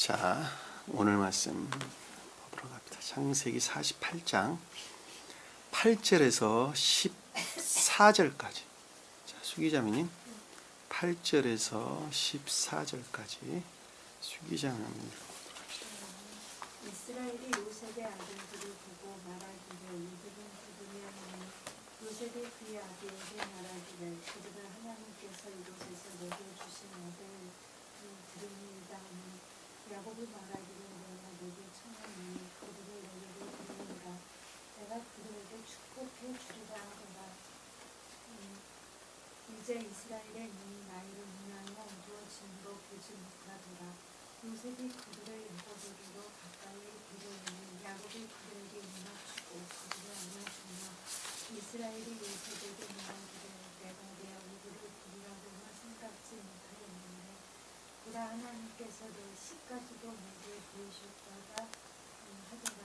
자, 오늘 말씀 보도록 합니다. 창세기 48장 8절에서 14절까지. 자, 수기자매님 8절에서 14절까지 수기자매님 이스라엘이 요셉의 아들들을 보고 말하기를 이들은 누구냐 하니 요셉이 그의 아들에게 말하기를 그들은 하나님께서 이곳에서 내게 주신 아들을 들으니이다 하니 야곱이 말하기를 내가 내게 청하니 그들을 내게로 드리니라 내가 그들에게 축복해 주리라 하더라. 이제 이스라엘의 눈이 나이로 인하여 어두워짐으로 보지 못하더라. 요셉이 그들을 야곱에게로 가까이 데려오니 야곱이 그들에게 입맞추고 그들을 안아주며 이스라엘이 요셉에게 말하기를 내가 내 얼굴을 보리라고는 생각지 못하였는데 보라 하나님께서 내 시까지도 내게 보이셨다가 하더라.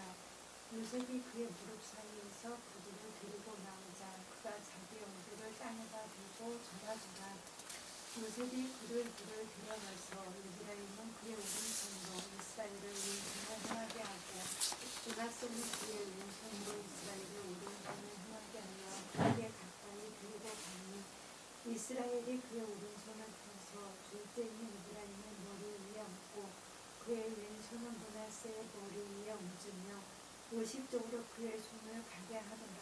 요셉이 그의 무릎 사이에서 그들을 데리고 나오자 그가 자기 얼굴을 땅에다 대고 절하더라. 요셉이 그들을 데려가서 이스라엘은 그의 오른손으로 이스라엘을 왼손에 행하게 하고 요나손이 그의 왼손으로 이스라엘을 오른손에 행하게 하여 그에게 가까이 데리고 가니 이스라엘이 그의 오른손을 펴서 둘째인 이스라엘의 머리 위에 얹고 그의 왼손은 므낫세의 머리 위에 얹으며 의식적으로 그의 손을 가게 하더라.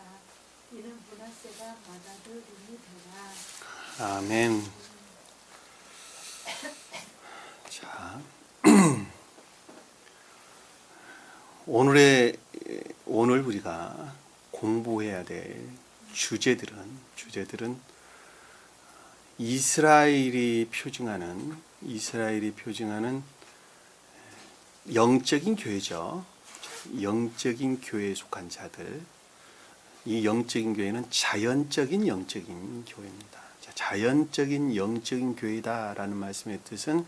이는 므낫세가 맏아들 름이 되라. 아멘. 자, 오늘 우리가 공부해야 될 주제들은 이스라엘이 표징하는 영적인 교회죠. 영적인 교회에 속한 자들. 이 영적인 교회는 자연적인 영적인 교회입니다. 자연적인 영적인 교회다라는 말씀의 뜻은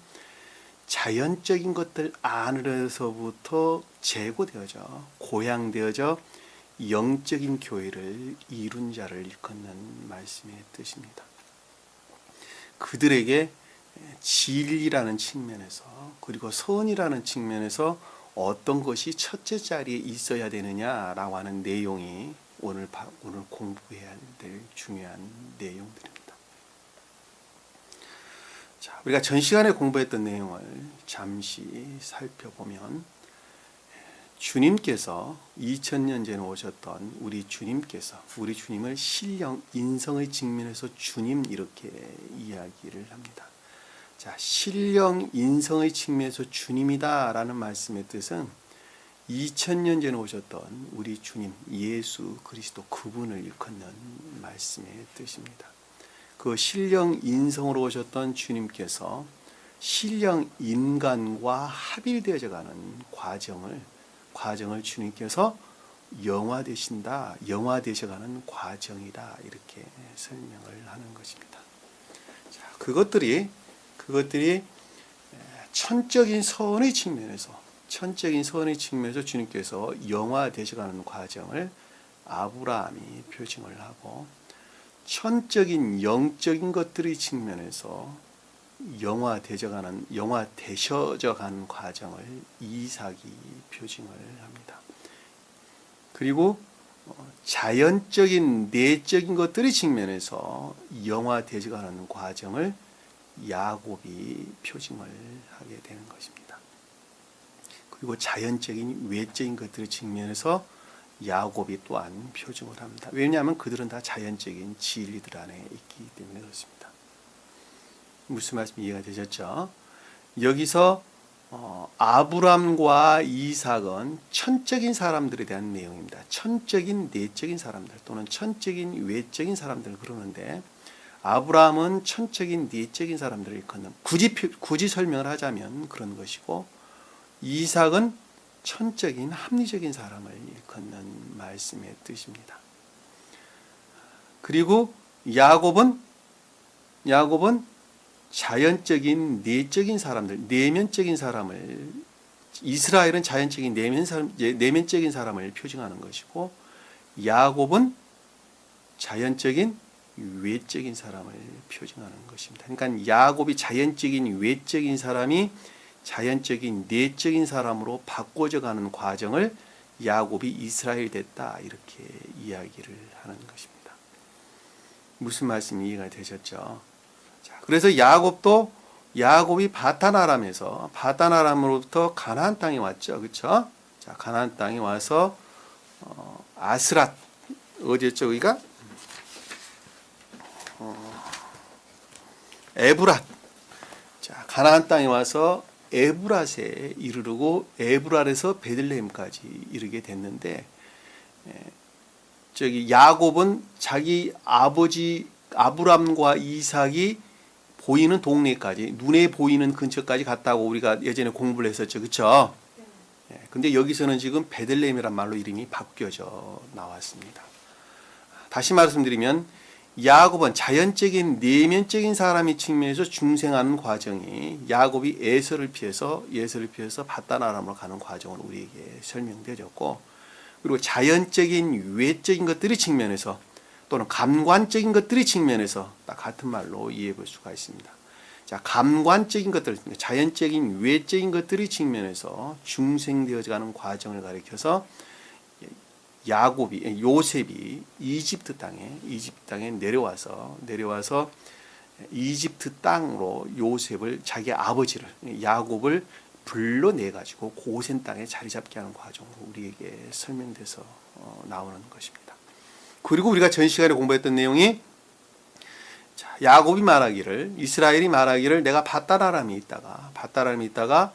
자연적인 것들 안으로서부터 제고되어져 고양되어져 영적인 교회를 이룬 자를 일컫는 말씀의 뜻입니다. 그들에게 진리라는 측면에서 그리고 선이라는 측면에서 어떤 것이 첫째 자리에 있어야 되느냐라고 하는 내용이 오늘 공부해야 될 중요한 내용들입니다. 자, 우리가 전 시간에 공부했던 내용을 잠시 살펴보면 주님께서 2000년 전에 오셨던 우리 주님을 신령 인성의 측면에서 주님 이렇게 이야기를 합니다. 자, 신령 인성의 측면에서 주님이다라는 말씀의 뜻은 2000년 전에 오셨던 우리 주님 예수 그리스도 그분을 일컫는 말씀의 뜻입니다. 그 신령 인성으로 오셨던 주님께서 신령 인간과 합일되어져 가는 과정을 주님께서 영화되셔 가는 과정이다 이렇게 설명을 하는 것입니다. 자, 그것들이 천적인 선의 측면에서 주님께서 영화되셔 가는 과정을 아브라함이 표징을 하고 천적인 영적인 것들의 측면에서 영화되셔져 가는 과정을 이삭이 표징을 합니다. 그리고 자연적인 내적인 것들의 측면에서 영화되셔 가는 과정을 야곱이 표징을 하게 되는 것입니다. 그리고 자연적인 외적인 것들의 측면에서 야곱이 또한 표징을 합니다. 왜냐하면 그들은 다 자연적인 진리들 안에 있기 때문에 그렇습니다. 무슨 말씀 이해가 되셨죠? 여기서 아브람과 이삭은 천적인 사람들에 대한 내용입니다. 천적인 내적인 사람들 또는 천적인 외적인 사람들을 그러는데 아브람은 천적인 내적인 사람들을 일컫는 굳이 설명을 하자면 그런 것이고 이삭은 천적인 합리적인 사람을 일컫는 말씀의 뜻입니다. 그리고 야곱은 자연적인 내적인 사람들, 내면적인 사람을 이스라엘은 자연적인 내면적인 사람을 표징하는 것이고 야곱은 자연적인 외적인 사람을 표징하는 것입니다. 그러니까 야곱이 자연적인 외적인 사람이 자연적인 내적인 사람으로 바꿔져 가는 과정을 야곱이 이스라엘 됐다 이렇게 이야기를 하는 것입니다. 무슨 말씀이 이해가 되셨죠? 자, 그래서 야곱이 바단 아람으로부터 가나안 땅에 왔죠, 그렇죠? 자, 가나안 땅에 와서 아스랏 어디였죠, 여기가? 에브랏. 자, 가나안 땅에 와서 에브랏에 이르르고 에브랏에서 베들레헴까지 이르게 됐는데, 야곱은 자기 아버지 아브람과 이삭이 보이는 동네까지, 눈에 보이는 근처까지 갔다고 우리가 예전에 공부를 했었죠, 그렇죠? 근데 여기서는 지금 베들레헴이란 말로 이름이 바뀌어져 나왔습니다. 다시 말씀드리면 야곱은 자연적인 내면적인 사람의 측면에서 중생하는 과정이 야곱이 예서를 피해서 바단 아람으로 가는 과정을 우리에게 설명되었고, 그리고 자연적인 외적인 것들의 측면에서 또는 감관적인 것들의 측면에서 딱 같은 말로 이해해 볼 수가 있습니다. 자, 감관적인 것들, 자연적인 외적인 것들의 측면에서 중생되어져 가는 과정을 가리켜서 요셉이 이집트 땅에 내려와서 이집트 땅으로 요셉을, 자기 아버지를, 야곱을 불러내 가지고 고센 땅에 자리 잡게 하는 과정으로 우리에게 설명돼서 나오는 것입니다. 그리고 우리가 전 시간에 공부했던 내용이, 야곱이 말하기를, 이스라엘이 말하기를, 내가 바단 아람에 있다가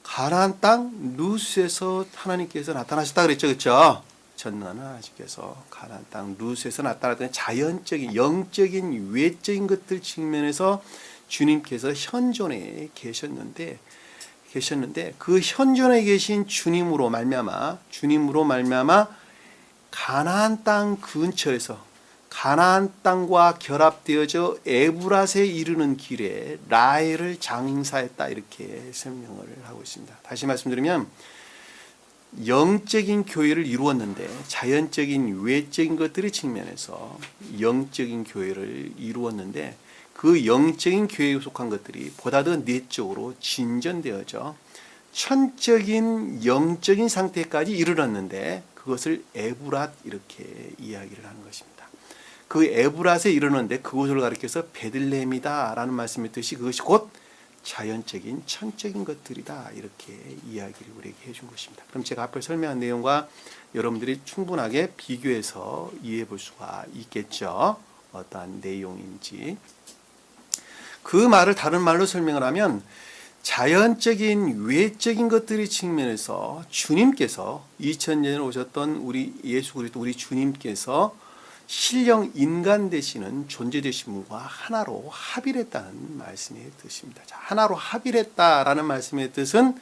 가나안 땅 루스에서 하나님께서 나타나셨다 그랬죠, 그렇죠? 전능한 하나님께서 가나안 땅 루스에서 나타났던 자연적인, 영적인, 외적인 것들 측면에서 주님께서 현존에 계셨는데 그 현존에 계신 주님으로 말미암아 가나안 땅 근처에서 가나안 땅과 결합되어져 에브랏에 이르는 길에 라헬을 장사했다 이렇게 설명을 하고 있습니다. 다시 말씀드리면 영적인 교회를 이루었는데, 자연적인 외적인 것들의 측면에서 영적인 교회를 이루었는데, 그 영적인 교회에 속한 것들이 보다 더 내적으로 진전되어져 천적인 영적인 상태까지 이르렀는데, 그것을 에브랏 이렇게 이야기를 하는 것입니다. 그 에브랏에 이르는데 그곳을 가리켜서 베들레헴이다 라는 말씀의 뜻이, 그것이 곧 자연적인 천적인 것들이다 이렇게 이야기를 우리에게 해준 것입니다. 그럼 제가 앞에 설명한 내용과 여러분들이 충분하게 비교해서 이해해 볼 수가 있겠죠, 어떠한 내용인지. 그 말을 다른 말로 설명을 하면, 자연적인 외적인 것들의 측면에서 주님께서 2000년 오셨던 우리 예수 그리스도 우리 주님께서 신령 인간 되시는 존재 되신 분과 하나로 합일했다는 말씀의 뜻입니다. 자, 하나로 합일했다라는 말씀의 뜻은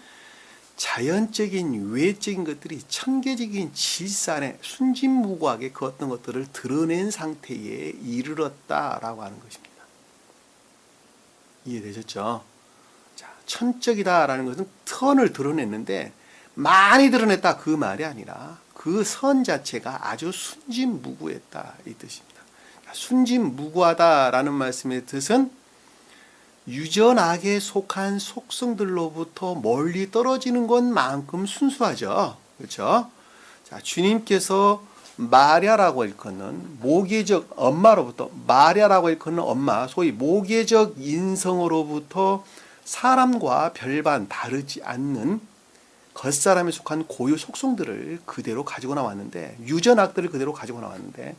자연적인 외적인 것들이 천계적인 질서 안에 순진무구하게 그 어떤 것들을 드러낸 상태에 이르렀다라고 하는 것입니다. 이해되셨죠? 자, 천적이다라는 것은 선을 드러냈는데 많이 드러냈다 그 말이 아니라 그 선 자체가 아주 순진무구했다 이 뜻입니다. 순진무구하다라는 말씀의 뜻은 유전악에 속한 속성들로부터 멀리 떨어지는 것만큼 순수하죠, 그렇죠? 자, 주님께서 마리아라고 일컫는 모계적 엄마로부터, 마리아라고 일컫는 엄마, 소위 모계적 인성으로부터 사람과 별반 다르지 않는 겉사람에 속한 고유 속성들을 그대로 가지고 나왔는데, 유전악들을 그대로 가지고 나왔는데,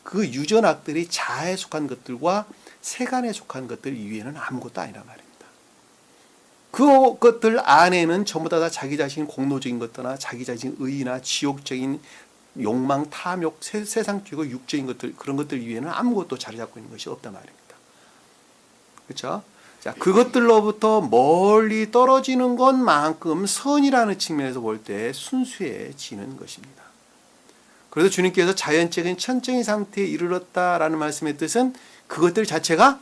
그 유전악들이 자아에 속한 것들과 세간에 속한 것들 이외에는 아무것도 아니란 말입니다. 그것들 안에는 전부 다 자기 자신 공로적인 것들이나 자기 자신 의의나 지옥적인 욕망, 탐욕, 세상적이고 육적인 것들, 그런 것들 이외에는 아무것도 자리 잡고 있는 것이 없단 말입니다. 그렇죠? 자, 그것들로부터 멀리 떨어지는 것만큼 선이라는 측면에서 볼 때 순수해지는 것입니다. 그래서 주님께서 자연적인 천적인 상태에 이르렀다라는 말씀의 뜻은 그것들 자체가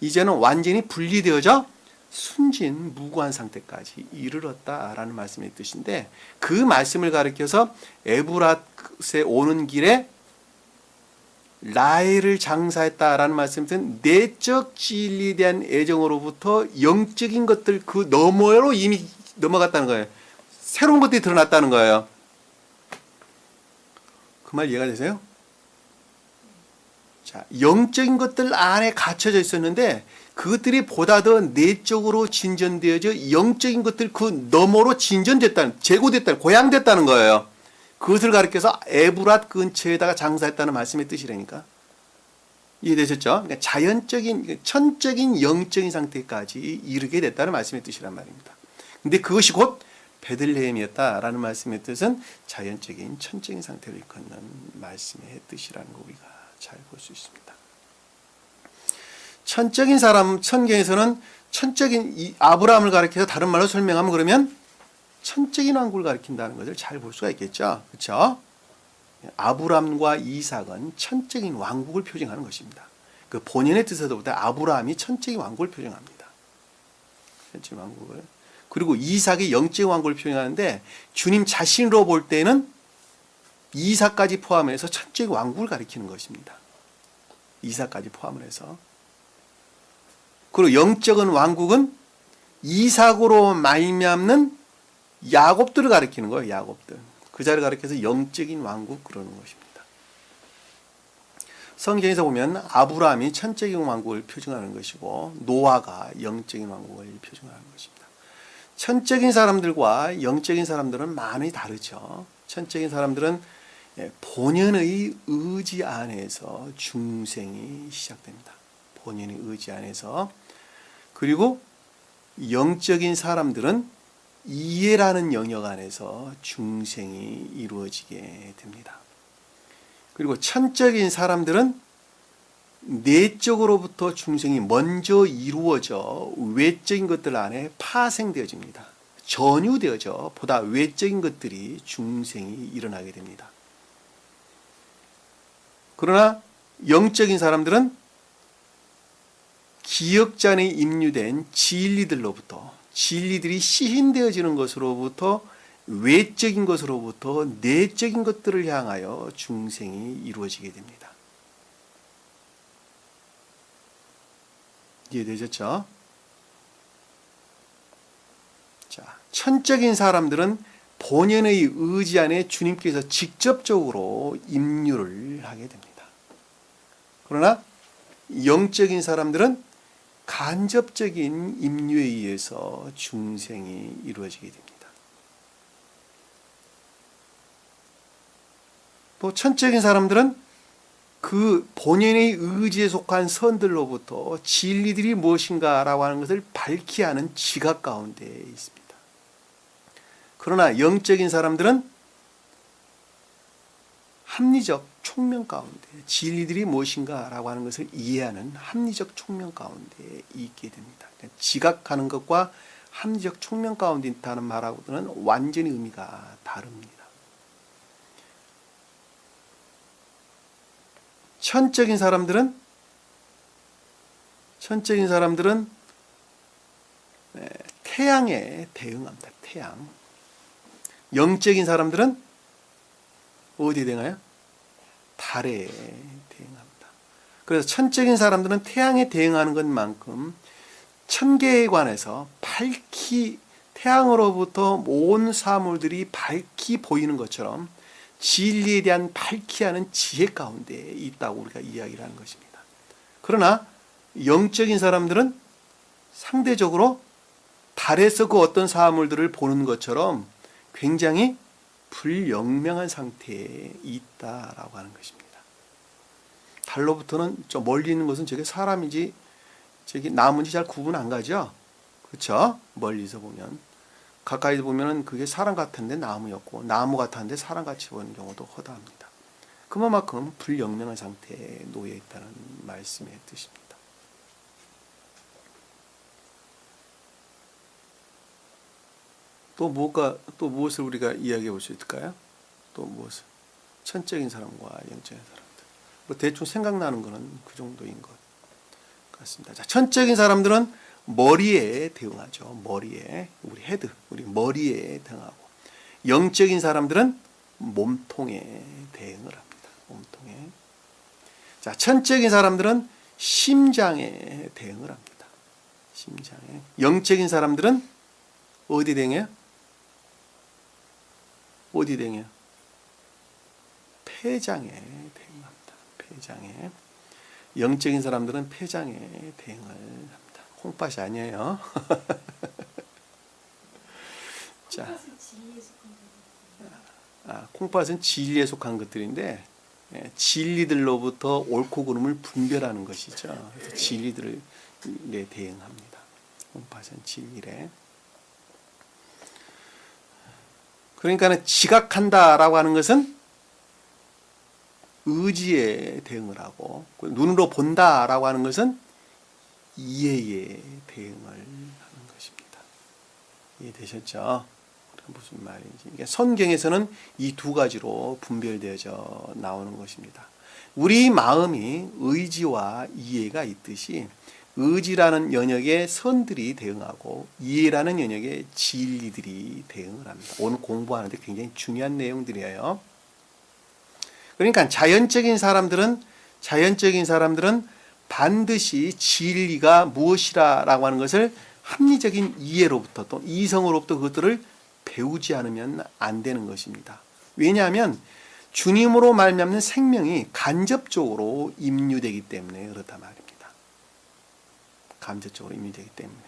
이제는 완전히 분리되어져 순진무구한 상태까지 이르렀다라는 말씀의 뜻인데, 그 말씀을 가리켜서 에브랏에 오는 길에 라헬을 장사했다라는 말씀은 내적 진리에 대한 애정으로부터 영적인 것들 그 너머로 이미 넘어갔다는 거예요. 새로운 것들이 드러났다는 거예요. 그 말 이해가 되세요? 자, 영적인 것들 안에 갇혀져 있었는데 그것들이 보다 더 내적으로 진전되어져 영적인 것들 그 너머로 진전됐다는, 제고됐다는, 고양됐다는 거예요. 그것을 가리켜서 에브랏 근처에다가 장사했다는 말씀의 뜻이라니까. 이해되셨죠? 그러니까 자연적인, 천적인 영적인 상태까지 이르게 됐다는 말씀의 뜻이란 말입니다. 근데 그것이 곧 베들레헴이었다라는 말씀의 뜻은 자연적인 천적인 상태를 일컫는 말씀의 뜻이라는 거 우리가 잘 볼 수 있습니다. 천적인 사람, 천경에서는 천적인 이 아브라함을 가리켜서 다른 말로 설명하면 그러면 천적인 왕국을 가리킨다는 것을 잘 볼 수가 있겠죠. 그렇죠? 아브라함과 이삭은 천적인 왕국을 표징하는 것입니다. 그 본연의 뜻에서부터 아브라함이 천적인 왕국을 표징합니다. 천적인 왕국을. 그리고 이삭이 영적인 왕국을 표징하는데 주님 자신으로 볼 때는 이삭까지 포함해서 천적인 왕국을 가리키는 것입니다. 이삭까지 포함을 해서. 그리고 영적인 왕국은 이삭으로 말미암는 야곱들을 가리키는 거예요. 야곱들. 그 자를 가리켜서 영적인 왕국 그러는 것입니다. 성경에서 보면 아브라함이 천적인 왕국을 표징하는 것이고 노아가 영적인 왕국을 표징하는 것입니다. 천적인 사람들과 영적인 사람들은 많이 다르죠. 천적인 사람들은 본연의 의지 안에서 중생이 시작됩니다. 본연의 의지 안에서. 그리고 영적인 사람들은 이해라는 영역 안에서 중생이 이루어지게 됩니다. 그리고 천적인 사람들은 내적으로부터 중생이 먼저 이루어져 외적인 것들 안에 파생되어집니다. 전유되어져 보다 외적인 것들이 중생이 일어나게 됩니다. 그러나 영적인 사람들은 기역잔에 임류된 진리들로부터 진리들이 시인되어지는 것으로부터 외적인 것으로부터 내적인 것들을 향하여 중생이 이루어지게 됩니다. 이해되셨죠? 자, 천적인 사람들은 본연의 의지 안에 주님께서 직접적으로 임류를 하게 됩니다. 그러나 영적인 사람들은 간접적인 임류에 의해서 중생이 이루어지게 됩니다. 또 천적인 사람들은 그 본인의 의지에 속한 선들로부터 진리들이 무엇인가라고 하는 것을 밝히 하는 지각 가운데 있습니다. 그러나 영적인 사람들은 합리적 총명 가운데 진리들이 무엇인가라고 하는 것을 이해하는 합리적 총명 가운데 있게 됩니다. 지각하는 것과 합리적 총명 가운데 있다는 말하고는 완전히 의미가 다릅니다. 천적인 사람들은 태양에 대응합니다. 태양. 영적인 사람들은 어디에 대응해요? 달에 대응합니다. 그래서 천적인 사람들은 태양에 대응하는 것만큼 천계에 관해서 밝히 태양으로부터 온 사물들이 밝히 보이는 것처럼 진리에 대한 밝히 하는 지혜 가운데 있다고 우리가 이야기를 하는 것입니다. 그러나 영적인 사람들은 상대적으로 달에서 그 어떤 사물들을 보는 것처럼 굉장히 불영명한 상태에 있다라고 하는 것입니다. 달로부터는 저 멀리 있는 것은 저게 사람인지 저게 나무인지 잘 구분 안 가죠? 그렇죠? 멀리서 보면. 가까이서 보면은 그게 사람 같은데 나무였고 나무 같았는데 사람같이 보이는 경우도 허다합니다. 그만큼 불영명한 상태에 놓여 있다는 말씀의 뜻입니다. 또 무엇을 우리가 이야기해 볼 수 있을까요? 또 무엇을? 천적인 사람과 영적인 사람들. 뭐 대충 생각나는 거는 그 정도인 것 같습니다. 자, 천적인 사람들은 머리에 대응하죠. 머리에, 우리 헤드, 우리 머리에 대응하고, 영적인 사람들은 몸통에 대응을 합니다. 몸통에. 자, 천적인 사람들은 심장에 대응을 합니다. 심장에. 영적인 사람들은 어디 대응해요? 어디 대응해요? 폐장에 대응합니다. 폐장에. 영적인 사람들은 폐장에 대응을 합니다. 콩팥이 아니에요. 자, 콩팥은 진리에 속한 거예요. 콩팥은 진리에 속한 것들인데 진리들로부터 옳고 그름을 분별하는 것이죠. 그래서 진리들을 대응합니다. 콩팥은 진리래. 그러니까 지각한다라고 하는 것은 의지에 대응을 하고, 눈으로 본다라고 하는 것은 이해에 대응을 하는 것입니다. 이해되셨죠? 무슨 말인지. 그러니까 성경에서는 이 두 가지로 분별되어져 나오는 것입니다. 우리 마음이 의지와 이해가 있듯이 의지라는 영역에 선들이 대응하고 이해라는 영역에 진리들이 대응을 합니다. 오늘 공부하는데 굉장히 중요한 내용들이에요. 그러니까 자연적인 사람들은 반드시 진리가 무엇이라고 하는 것을 합리적인 이해로부터 또 이성으로부터 그것들을 배우지 않으면 안 되는 것입니다. 왜냐하면 주님으로 말미암는 생명이 간접적으로 임유되기 때문에 그렇단 말입니다. 간접적으로 임유되기 때문에.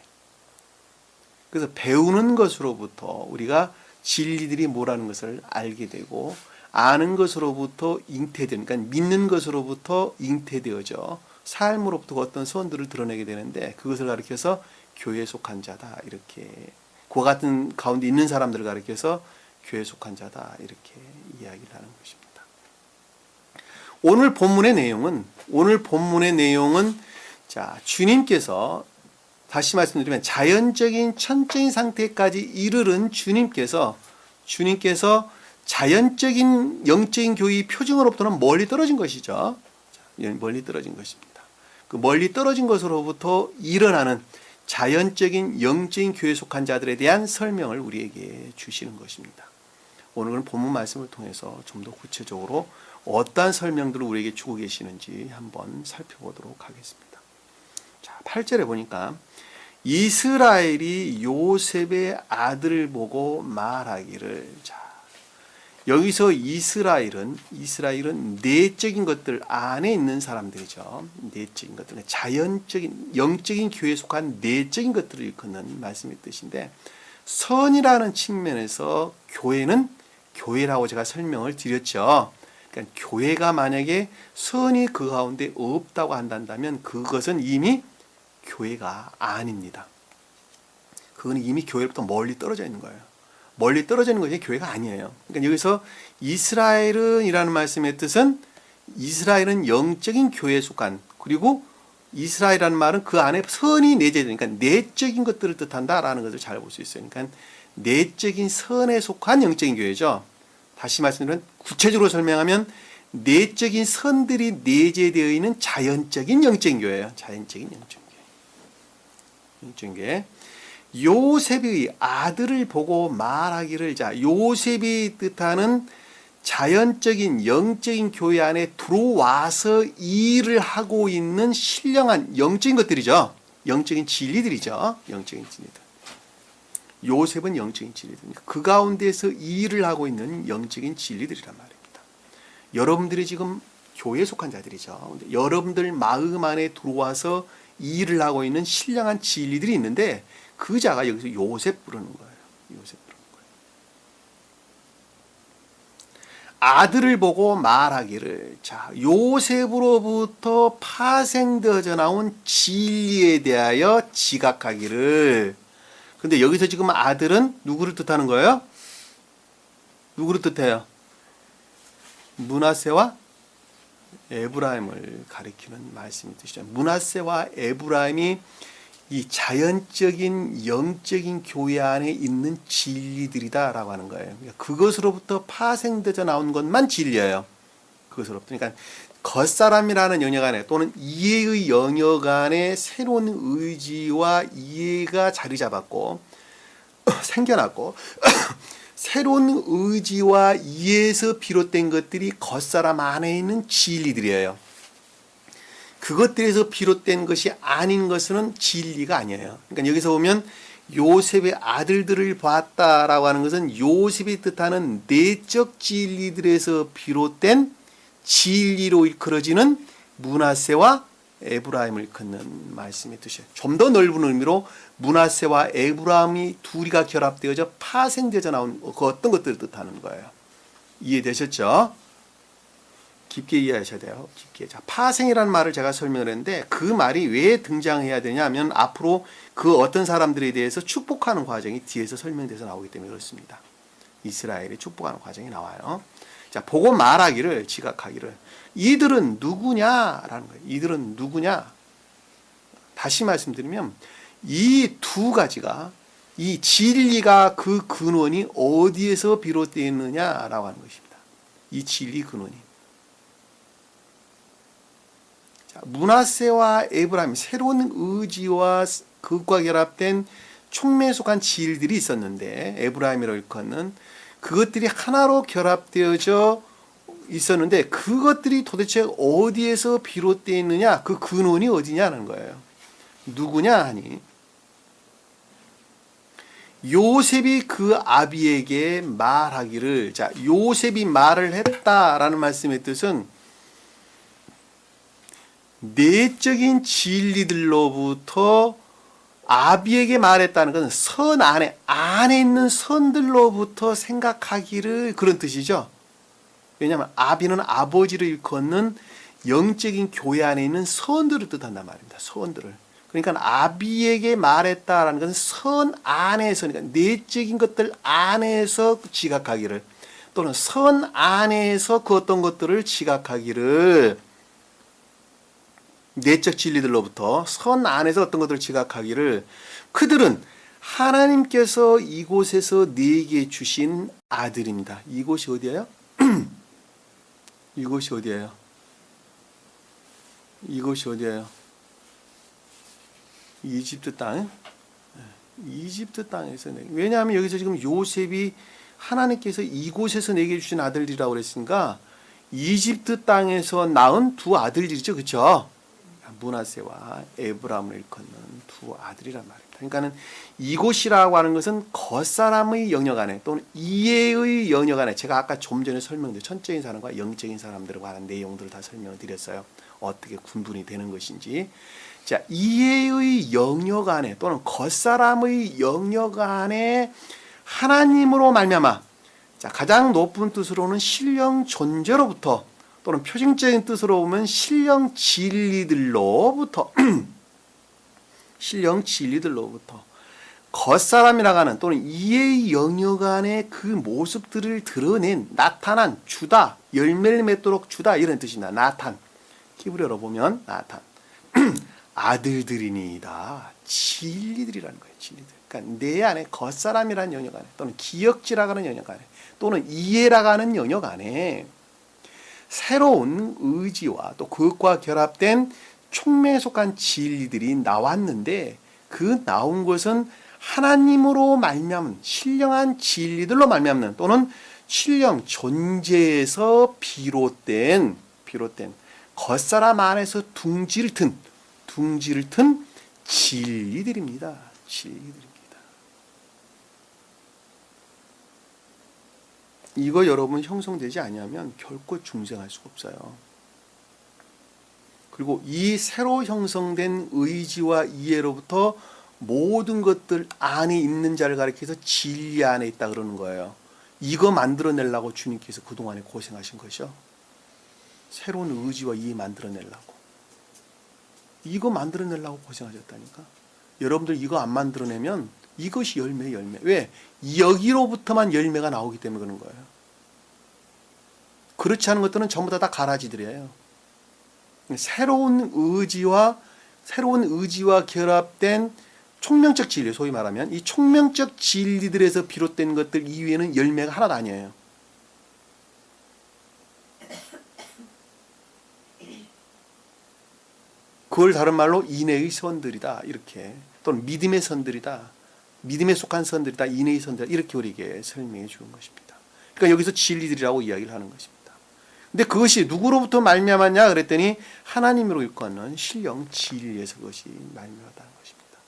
그래서 배우는 것으로부터 우리가 진리들이 뭐라는 것을 알게 되고, 아는 것으로부터 잉태되는, 그러니까 믿는 것으로부터 잉태되어져 삶으로부터 어떤 선들을 드러내게 되는데, 그것을 가리켜서 교회에 속한 자다, 이렇게 그와 같은 가운데 있는 사람들을 가리켜서 교회에 속한 자다, 이렇게 이야기를 하는 것입니다. 오늘 본문의 내용은 자, 주님께서 다시 말씀드리면 자연적인 천적인 상태까지 이르른 주님께서 자연적인 영적인 교회의 표징으로부터는 멀리 떨어진 것이죠. 멀리 떨어진 것입니다. 그 멀리 떨어진 것으로부터 일어나는 자연적인 영적인 교회에 속한 자들에 대한 설명을 우리에게 주시는 것입니다. 오늘은 본문 말씀을 통해서 좀 더 구체적으로 어떠한 설명들을 우리에게 주고 계시는지 한번 살펴보도록 하겠습니다. 자, 8절에 보니까 이스라엘이 요셉의 아들을 보고 말하기를, 자, 여기서 이스라엘은 내적인 것들 안에 있는 사람들이죠. 내적인 것들, 자연적인 영적인 교회에 속한 내적인 것들을 일컫는 말씀의 뜻인데, 선이라는 측면에서 교회라고 제가 설명을 드렸죠. 그러니까 교회가 만약에 선이 그 가운데 없다고 한다면 그것은 이미 교회가 아닙니다. 그건 이미 교회로부터 멀리 떨어져 있는 거예요. 멀리 떨어져 있는 것이 교회가 아니에요. 그러니까 여기서 이스라엘은 이라는 말씀의 뜻은 이스라엘은 영적인 교회에 속한, 그리고 이스라엘이라는 말은 그 안에 선이 내재되는, 그러니까 내적인 것들을 뜻한다라는 것을 잘 볼 수 있어요. 그러니까 내적인 선에 속한 영적인 교회죠. 다시 말씀드리면 구체적으로 설명하면 내적인 선들이 내재되어 있는 자연적인 영적인 교회예요. 자연적인 영적인 교회. 요셉의 아들을 보고 말하기를, 자, 요셉이 뜻하는 자연적인 영적인 교회 안에 들어와서 일을 하고 있는 신령한 영적인 것들이죠. 영적인 진리들이죠. 영적인 진리들. 요셉은 영적인 진리들입니다. 그 가운데서 일을 하고 있는 영적인 진리들이란 말입니다. 여러분들이 지금 교회에 속한 자들이죠. 여러분들 마음 안에 들어와서 일을 하고 있는 신령한 진리들이 있는데, 그 자가 여기서 요셉 부르는 거예요. 요셉 부르는 거예요. 아들을 보고 말하기를, 자, 요셉으로부터 파생되어져 나온 진리에 대하여 지각하기를. 근데 여기서 지금 아들은 누구를 뜻하는 거예요? 누구를 뜻해요? 므낫세와 에브라임을 가리키는 말씀이 뜻이죠. 므낫세와 에브라임이 이 자연적인 영적인 교회 안에 있는 진리들이다라고 하는 거예요. 그것으로부터 파생되어 나온 것만 진리예요. 그것으로부터. 그러니까 겉사람이라는 영역 안에 또는 이해의 영역 안에 새로운 의지와 이해가 자리 잡았고 생겨났고 새로운 의지와 이해에서 비롯된 것들이 겉사람 안에 있는 진리들이에요. 그것들에서 비롯된 것이 아닌 것은 진리가 아니에요. 그러니까 여기서 보면 요셉의 아들들을 봤다라고 하는 것은 요셉이 뜻하는 내적 진리들에서 비롯된 진리로 일컬어지는 므낫세와 에브라임을 일컫는 말씀의 뜻이에요. 좀 더 넓은 의미로 므낫세와 에브라임이 둘이가 결합되어져 파생되어져 나온 그 어떤 것들을 뜻하는 거예요. 이해되셨죠? 깊게 이해하셔야 돼요. 깊게. 자, 파생이라는 말을 제가 설명을 했는데 그 말이 왜 등장해야 되냐면 앞으로 그 어떤 사람들에 대해서 축복하는 과정이 뒤에서 설명돼서 나오기 때문에 그렇습니다. 이스라엘이 축복하는 과정이 나와요. 자, 보고 말하기를, 지각하기를. 이들은 누구냐라는 거예요. 이들은 누구냐? 다시 말씀드리면 이 두 가지가, 이 진리가 그 근원이 어디에서 비롯되어 있느냐라고 하는 것입니다. 이 진리 근원이. 자, 므낫세와 에브라임, 새로운 의지와 그것과 결합된 촉매에 속한 진리들이 있었는데, 에브라임이라고 일컫는 그것들이 하나로 결합되어져 있었는데 그것들이 도대체 어디에서 비롯되어 있느냐, 그 근원이 어디냐는 거예요. 누구냐 하니 요셉이 그 아비에게 말하기를, 자, 요셉이 말을 했다라는 말씀의 뜻은 내적인 진리들로부터 아비에게 말했다는 것은 선 안에 있는 선들로부터 생각하기를, 그런 뜻이죠. 왜냐하면 아비는 아버지를 일컫는 영적인 교회 안에 있는 선들을 뜻한단 말입니다. 선들을. 그러니까 아비에게 말했다라는 것은 선 안에서, 그러니까 내적인 것들 안에서 지각하기를, 또는 선 안에서 그 어떤 것들을 지각하기를, 내적 진리들로부터 선 안에서 어떤 것들을 지각하기를, 그들은 하나님께서 이곳에서 네게 주신 아들입니다. 이곳이 어디예요? 이곳이 어디예요? 이곳이 어디예요? 이집트 땅. 이집트 땅에서. 왜냐하면 여기서 지금 요셉이 하나님께서 이곳에서 내게 주신 아들이라고 그랬으니까 이집트 땅에서 낳은 두 아들들이죠. 그렇죠? 므낫세와 에브라임을 일컫는 두 아들이란 말입니다. 그러니까는 이곳이라고 하는 것은 겉사람의 영역 안에 또는 이해의 영역 안에, 제가 아까 좀 전에 설명드린 천적인 사람과 영적인 사람들에 관한 내용들을 다 설명을 드렸어요. 어떻게 군분이 되는 것인지. 자, 이해의 영역 안에 또는 겉사람의 영역 안에 하나님으로 말미암아, 자, 가장 높은 뜻으로는 신령 존재로부터, 또는 표징적인 뜻으로 보면 신령 진리들로부터 신령 진리들로부터 겉사람이라고 하는 또는 이해의 영역 안에 그 모습들을 드러낸, 나타난, 주다, 열매를 맺도록 주다, 이런 뜻입니다. 나탄. 히브리어로 보면 나탄. 아들들이니이다. 진리들이라는 거예요. 진리들. 그러니까 내 안에 겉사람이라는 영역 안에, 또는 기억지라고 하는 영역 안에, 또는 이해라고 하는 영역 안에 새로운 의지와 또 그것과 결합된 촉매에 속한 진리들이 나왔는데, 그 나온 것은 하나님으로 말미암은 신령한 진리들로 말미암는, 또는 신령 존재에서 비롯된 겉사람 안에서 둥지를 튼 진리들입니다. 진리들입니다. 이거 여러분 형성되지 아니하면 결코 중생할 수가 없어요. 그리고 이 새로 형성된 의지와 이해로부터 모든 것들 안에 있는 자를 가리켜서 진리 안에 있다 그러는 거예요. 이거 만들어내려고 주님께서 그동안에 고생하신 것이요. 새로운 의지와 이해 만들어내려고. 이거 만들어내려고 고생하셨다니까. 여러분들 이거 안 만들어내면 이것이 열매. 왜? 여기로부터만 열매가 나오기 때문에 그런 거예요. 그렇지 않은 것들은 전부 다 가라지들이에요. 새로운 의지와 결합된 총명적 진리, 소위 말하면 이 총명적 진리들에서 비롯된 것들 이외에는 열매가 하나도 아니에요. 그걸 다른 말로 인애의 선들이다, 이렇게, 또는 믿음의 선들이다, 믿음에 속한 선들이다, 인애의 선들이다, 이렇게 우리에게 설명해 주는 것입니다. 그러니까 여기서 진리들이라고 이야기를 하는 것입니다. 근데 그것이 누구로부터 말미암았냐 그랬더니 하나님으로 일컫는 신령 진리에서 그것이 말미암았다는 것입니다.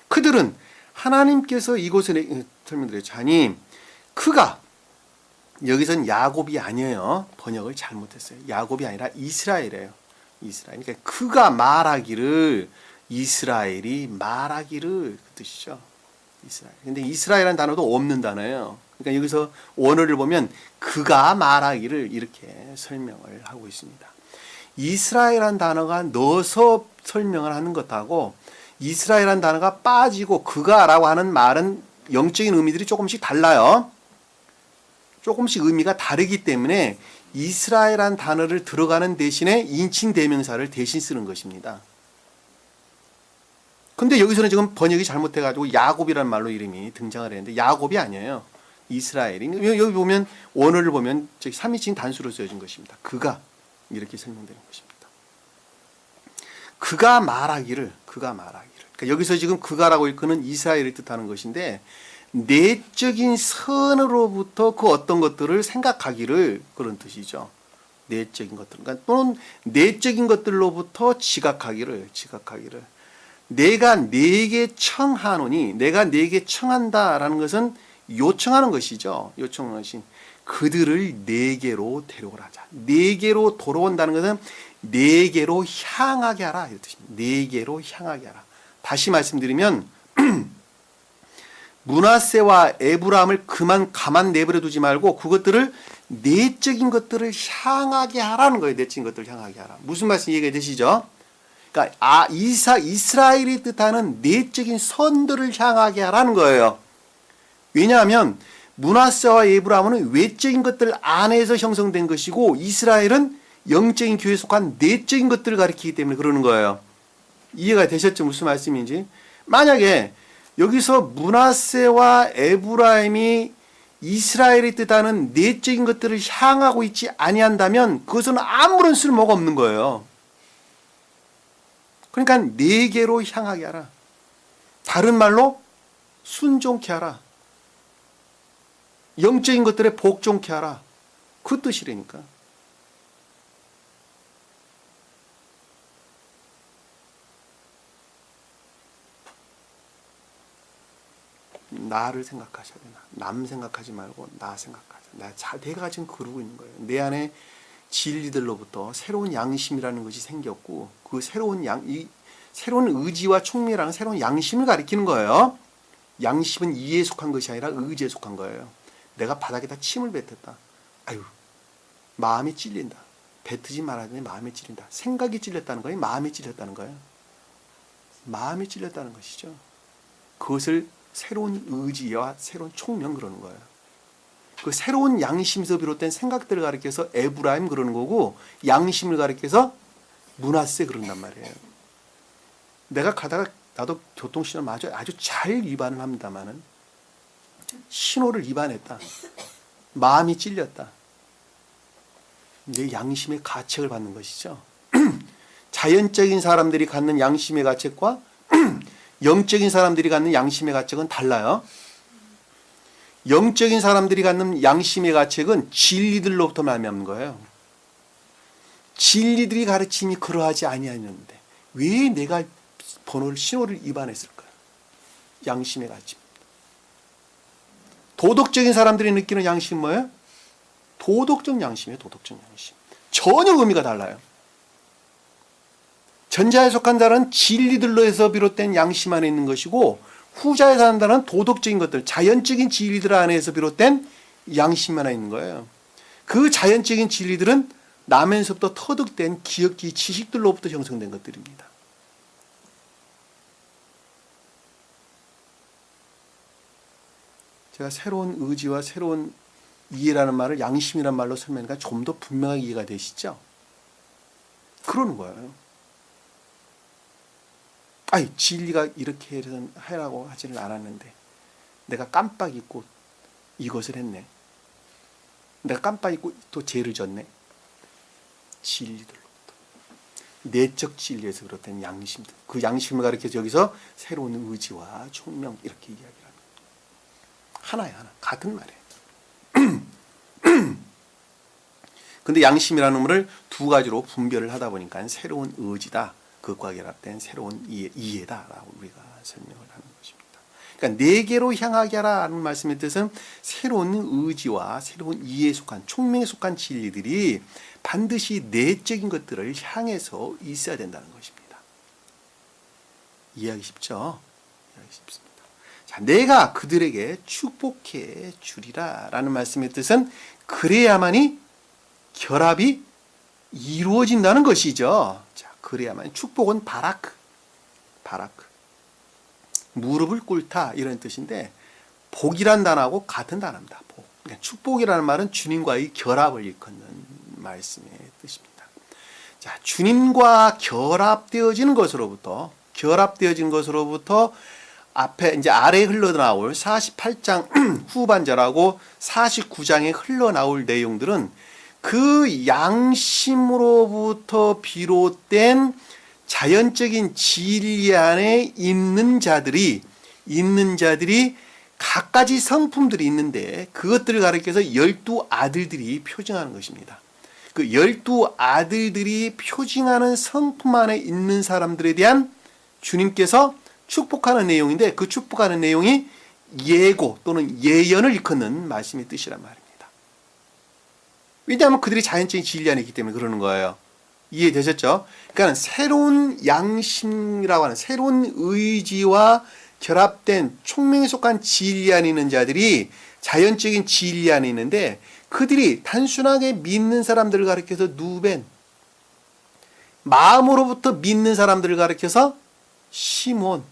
그들은 하나님께서 이곳에 설명드렸죠. 아니 그가 여기서는 야곱이 아니에요. 번역을 잘못했어요. 야곱이 아니라 이스라엘이에요. 이스라엘. 그러니까 그가 말하기를 이스라엘이 말하기를 그 뜻이죠. 이스라엘. 근데 이스라엘이라는 단어도 없는 단어예요. 그러니까 여기서 원어를 보면 그가 말하기를 이렇게 설명을 하고 있습니다. 이스라엘이라는 단어가 넣어서 설명을 하는 것하고 이스라엘이라는 단어가 빠지고 그가라고 하는 말은 영적인 의미들이 조금씩 달라요. 조금씩 의미가 다르기 때문에 이스라엘이라는 단어를 들어가는 대신에 인칭 대명사를 대신 쓰는 것입니다. 근데 여기서는 지금 번역이 잘못해가지고 야곱이라는 말로 이름이 등장을 했는데 야곱이 아니에요. 이스라엘이. 여기 보면 원어를 보면 3인칭 단수로 쓰여진 것입니다. 그가 이렇게 설명되는 것입니다. 그가 말하기를. 그러니까 여기서 지금 그가라고 일컫는 이스라엘을 뜻하는 것인데 내적인 선으로부터 그 어떤 것들을 생각하기를 그런 뜻이죠. 내적인 것들. 그러니까 또는 내적인 것들로부터 지각하기를. 내가 네게 청하노니 내가 네게 청한다라는 것은 요청하는 것이죠. 요청하는 것이 그들을 네게로 데려오라 하자. 네게로 돌아온다는 것은 네게로 향하게 하라 이런 뜻입니다. 네게로 향하게 하라. 다시 말씀드리면 므낫세와 에브라임을 가만 내버려 두지 말고 그것들을 내적인 것들을 향하게 하라는 거예요. 내적인 것들을 향하게 하라. 무슨 말씀 이해가 되시죠? 그러니까 이스라엘이 뜻하는 내적인 선들을 향하게 하라는 거예요. 왜냐하면 므낫세와 에브라임은 외적인 것들 안에서 형성된 것이고 이스라엘은 영적인 교회에 속한 내적인 것들을 가리키기 때문에 그러는 거예요. 이해가 되셨죠? 무슨 말씀인지. 만약에 여기서 므낫세와 에브라임이 이스라엘이 뜻하는 내적인 것들을 향하고 있지 아니한다면 그것은 아무런 쓸모가 없는 거예요. 그러니까 네게로 향하게 하라. 다른 말로 순종케 하라. 영적인 것들에 복종케 하라. 그 뜻이라니까. 나를 생각하셔야 되나. 남 생각하지 말고 나 생각하자. 내가 지금 그러고 있는 거예요. 내 안에 진리들로부터 새로운 양심이라는 것이 생겼고 그 새로운 새로운 의지와 총명이라는 새로운 양심을 가리키는 거예요. 양심은 이에 속한 것이 아니라 의지에 속한 거예요. 내가 바닥에다 침을 뱉었다. 아유, 마음이 찔린다. 뱉지 말아야 되는데 마음이 찔린다. 생각이 찔렸다는 거예요? 마음이 찔렸다는 거예요? 마음이 찔렸다는 것이죠. 그것을 새로운 의지와 새로운 총명 그러는 거예요. 그 새로운 양심에서 비롯된 생각들을 가리켜서 에브라임 그러는 거고 양심을 가리켜서 므낫세 그런단 말이에요. 내가 가다가 나도 교통신호 아주 잘 위반을 합니다만은 신호를 위반했다. 마음이 찔렸다. 내 양심의 가책을 받는 것이죠. 자연적인 사람들이 갖는 양심의 가책과 영적인 사람들이 갖는 양심의 가책은 달라요. 영적인 사람들이 갖는 양심의 가책은 진리들로부터 말미암는 거예요. 진리들이 가르침이 그러하지 아니하였는데 왜 내가 신호를 위반했을까요? 양심의 가책. 도덕적인 사람들이 느끼는 양심은 뭐예요? 도덕적 양심이에요. 도덕적 양심. 전혀 의미가 달라요. 전자에 속한 자는 진리들로에서 비롯된 양심 안에 있는 것이고 후자에 사는 자는 도덕적인 것들, 자연적인 진리들 안에서 비롯된 양심 안에 있는 거예요. 그 자연적인 진리들은 나면서부터 터득된 기억기 지식들로부터 형성된 것들입니다. 제가 새로운 의지와 새로운 이해라는 말을 양심이라는 말로 설명하니까 좀 더 분명하게 이해가 되시죠? 그러는 거예요. 아니 진리가 이렇게 하라고 하지는 않았는데 내가 깜빡 잊고 이것을 했네. 내가 깜빡 잊고 또 죄를 졌네. 진리들로부터. 내적 진리에서 비롯된 양심들. 그 양심을 가리켜서 여기서 새로운 의지와 총명 이렇게 이야기를 합니다. 하나야 하나. 같은 말이에요. 근데 양심이라는 말을 두 가지로 분별을 하다 보니까 새로운 의지다. 그것과 결합된 새로운 이해다라고 우리가 설명을 하는 것입니다. 그러니까 네 개로 향하게 하라는 말씀의 뜻은 새로운 의지와 새로운 이해에 속한 총명에 속한 진리들이 반드시 내적인 것들을 향해서 있어야 된다는 것입니다. 이해하기 쉽죠? 이해하기 쉽습니다. 자, 내가 그들에게 축복해 주리라 라는 말씀의 뜻은 그래야만이 결합이 이루어진다는 것이죠. 자, 그래야만 축복은 바라크. 무릎을 꿇다 이런 뜻인데 복이란 단어하고 같은 단어입니다. 복. 그러니까 축복이라는 말은 주님과의 결합을 일컫는 말씀의 뜻입니다. 자, 주님과 결합되어지는 것으로부터 앞에 이제 아래에 흘러나올 48장 후반절하고 49장에 흘러나올 내용들은 그 양심으로부터 비롯된 자연적인 진리 안에 있는 자들이 갖가지 성품들이 있는데 그것들을 가리켜서 12아들들이 표징하는 것입니다. 그 12아들들이 표징하는 성품 안에 있는 사람들에 대한 주님께서 축복하는 내용인데 그 축복하는 내용이 예고 또는 예언을 일컫는 말씀의 뜻이란 말입니다. 왜냐하면 그들이 자연적인 진리 안에 있기 때문에 그러는 거예요. 이해되셨죠? 그러니까 새로운 양심이라고 하는 새로운 의지와 결합된 총명에 속한 진리 안에 있는 자들이 자연적인 진리 안에 있는데 그들이 단순하게 믿는 사람들을 가리켜서 누벤, 마음으로부터 믿는 사람들을 가리켜서 시몬,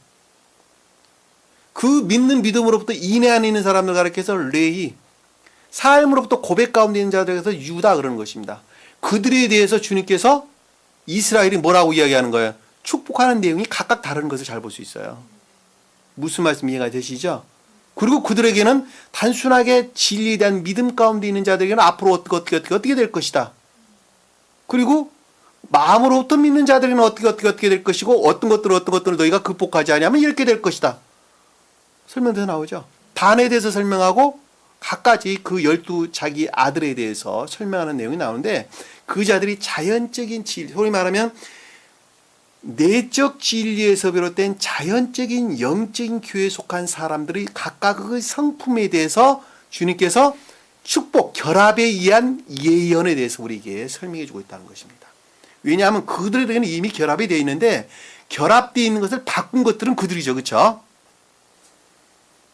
그 믿는 믿음으로부터 인내 안에 있는 사람들을 가리켜서 레위, 삶으로부터 고백 가운데 있는 자들에서 유다 그러는 것입니다. 그들에 대해서 주님께서 이스라엘이 뭐라고 이야기하는 거예요? 축복하는 내용이 각각 다른 것을 잘 볼 수 있어요. 무슨 말씀 이해가 되시죠? 그리고 그들에게는 단순하게 진리에 대한 믿음 가운데 있는 자들에게는 앞으로 어떻게 될 것이다. 그리고 마음으로부터 믿는 자들에게는 어떻게 될 것이고 어떤 것들을 너희가 극복하지 않으면 이렇게 될 것이다. 설명돼서 나오죠. 단에 대해서 설명하고 각가지 그 12 자기 아들에 대해서 설명하는 내용이 나오는데 그 자들이 자연적인 진리, 소위 말하면 내적 진리에서 비롯된 자연적인 영적인 교회에 속한 사람들이 각각의 성품에 대해서 주님께서 축복, 결합에 의한 예언에 대해서 우리에게 설명해 주고 있다는 것입니다. 왜냐하면 그들에게는 이미 결합이 되어 있는데 결합되어 있는 것을 바꾼 것들은 그들이죠. 그렇죠?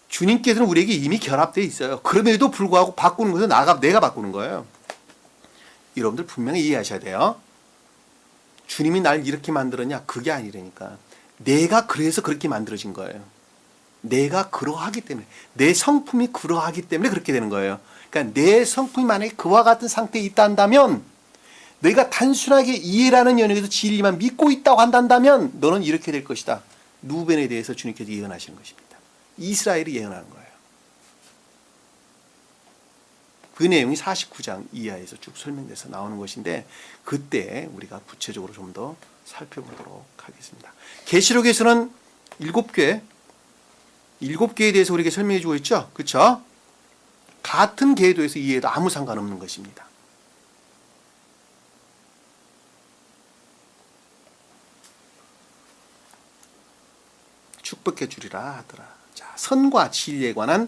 주님께서는 우리에게 이미 결합되어 있어요. 그럼에도 불구하고 바꾸는 것은 내가 바꾸는 거예요. 여러분들 분명히 이해하셔야 돼요. 주님이 날 이렇게 만들었냐? 그게 아니라니까. 내가 그래서 그렇게 만들어진 거예요. 내가 그러하기 때문에. 내 성품이 그러하기 때문에 그렇게 되는 거예요. 그러니까 내 성품이 만약에 그와 같은 상태에 있다 한다면 너희가 단순하게 이해라는 영역에서 진리만 믿고 있다고 한다면 너는 이렇게 될 것이다. 누벤에 대해서 주님께서 예언하시는 것입니다. 이스라엘이 예언하는 거예요. 그 내용이 49장 이하에서 쭉 설명돼서 나오는 것인데 그때 우리가 구체적으로 좀 더 살펴보도록 하겠습니다. 계시록에서는 7개에 대해서 우리에게 설명해 주고 있죠. 그렇죠? 같은 궤도에서 이해해도 아무 상관없는 것입니다. 축복해 주리라 하더라. 자, 선과 진리에 관한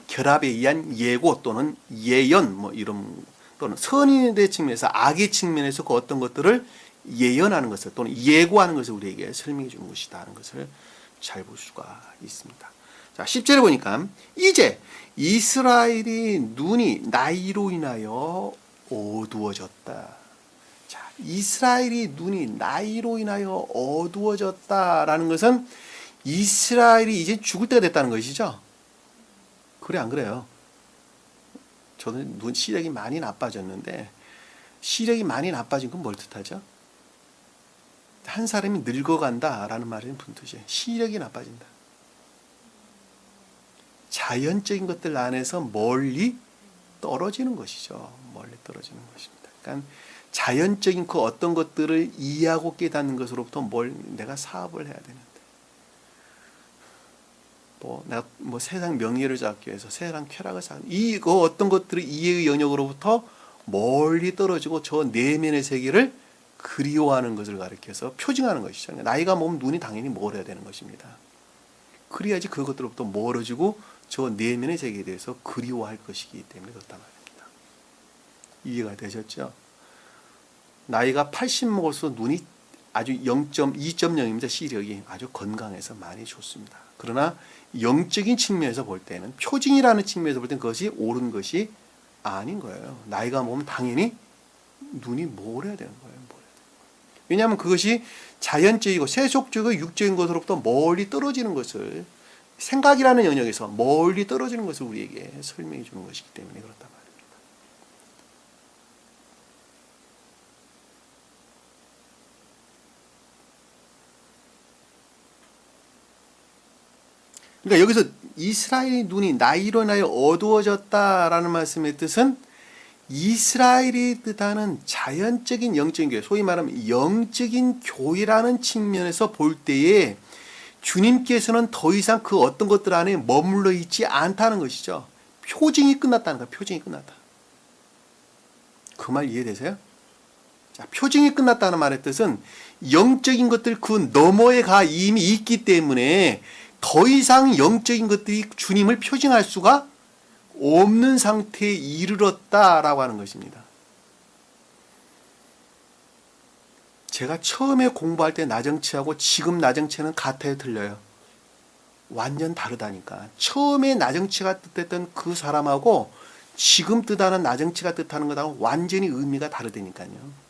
결합에 의한 예고 또는 예언 이런 또는 선인의 측면에서 악의 측면에서 그 어떤 것들을 예언하는 것을 또는 예고하는 것을 우리에게 설명해 주는 것이다 하는 것을 잘 볼 수가 있습니다. 자, 10절에 보니까 이제 이스라엘이 눈이 나이로 인하여 어두워졌다. 자, 이스라엘이 눈이 나이로 인하여 어두워졌다라는 것은 이스라엘이 이제 죽을 때가 됐다는 것이죠. 그래 안 그래요? 저는 눈 시력이 많이 나빠졌는데 시력이 많이 나빠진 건 뭘 뜻하죠? 한 사람이 늙어간다라는 말은 무슨 뜻이에요? 시력이 나빠진다. 자연적인 것들 안에서 멀리 떨어지는 것이죠. 멀리 떨어지는 것입니다. 그러니까 자연적인 그 어떤 것들을 이해하고 깨닫는 것으로부터 내가 사업을 해야 되는데 내가 세상 명예를 잡기 위해서 세상 쾌락을 쌓는 그 어떤 것들을 이해의 영역으로부터 멀리 떨어지고 저 내면의 세계를 그리워하는 것을 가리켜서 표징하는 것이죠. 나이가 먹으면 눈이 당연히 멀어야 되는 것입니다. 그래야지 그것들로부터 멀어지고 저 내면의 세계에 대해서 그리워할 것이기 때문에 그렇단 말입니다. 이해가 되셨죠? 나이가 80 먹어서 눈이 아주 2.0입니다. 시력이 아주 건강해서 많이 좋습니다. 그러나 영적인 측면에서 볼 때는, 표징이라는 측면에서 볼 때는 그것이 옳은 것이 아닌 거예요. 나이가 먹으면 당연히 눈이 멀어야 되는 거예요. 왜냐하면 그것이 자연적이고 세속적이고 육적인 것으로부터 멀리 떨어지는 것을, 생각이라는 영역에서 멀리 떨어지는 것을 우리에게 설명해 주는 것이기 때문에 그렇단 말입니다. 그러니까 여기서 이스라엘의 눈이 나이로 인하여 어두워졌다라는 말씀의 뜻은 이스라엘이 뜻하는 자연적인 영적인 교회, 소위 말하면 영적인 교회라는 측면에서 볼 때에 주님께서는 더 이상 그 어떤 것들 안에 머물러 있지 않다는 것이죠. 표징이 끝났다는 거예요. 표징이 끝났다. 그 말 이해되세요? 자, 표징이 끝났다는 말의 뜻은 영적인 것들 그 너머에 가 이미 있기 때문에 더 이상 영적인 것들이 주님을 표징할 수가 없는 상태에 이르렀다라고 하는 것입니다. 제가 처음에 공부할 때 나정치하고 지금 나정치는 같아요, 틀려요? 완전 다르다니까. 처음에 나정치가 뜻했던 그 사람하고 지금 뜻하는 나정치가 뜻하는 것하고 완전히 의미가 다르다니까요.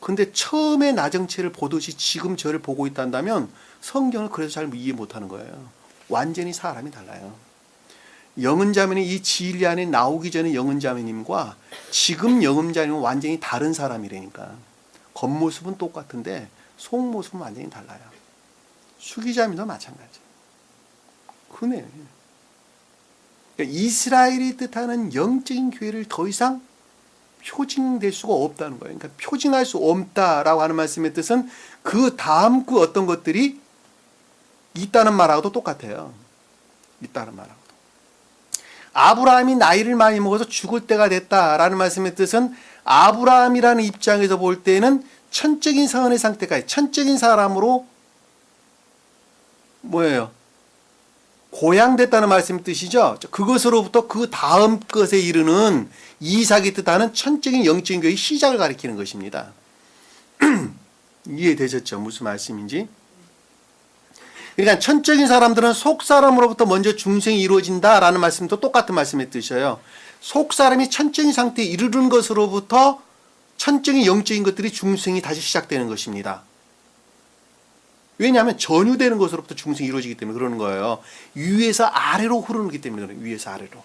근데 처음에 나정치를 보듯이 지금 저를 보고 있단다면 성경을 그래서 잘 이해 못하는 거예요. 완전히 사람이 달라요. 영은자매는 이 진리 안에 나오기 전에 영은자매님과 지금 영은자매님은 완전히 다른 사람이라니까. 겉모습은 똑같은데 속모습은 완전히 달라요. 수기자매도 마찬가지. 그네. 그러니까 이스라엘이 뜻하는 영적인 교회를 더 이상 표징될 수가 없다는 거예요. 그러니까 표징할 수 없다라고 하는 말씀의 뜻은 그 다음 그 어떤 것들이 있다는 말하고도 똑같아요. 있다는 말하고. 아브라함이 나이를 많이 먹어서 죽을 때가 됐다라는 말씀의 뜻은 아브라함이라는 입장에서 볼 때는 천적인 사원의 상태까지, 천적인 사람으로 뭐예요? 고향됐다는 말씀의 뜻이죠. 그것으로부터 그 다음 것에 이르는 이삭이 뜻하는 천적인 영적인 교회의 시작을 가리키는 것입니다. 이해되셨죠? 무슨 말씀인지? 그러니까 천적인 사람들은 속 사람으로부터 먼저 중생이 이루어진다라는 말씀도 똑같은 말씀의 뜻이에요. 속 사람이 천적인 상태에 이르는 것으로부터 천적인 영적인 것들이 중생이 다시 시작되는 것입니다. 왜냐하면 전유되는 것으로부터 중생이 이루어지기 때문에 그러는 거예요. 위에서 아래로 흐르기 때문에 그래요. 위에서 아래로.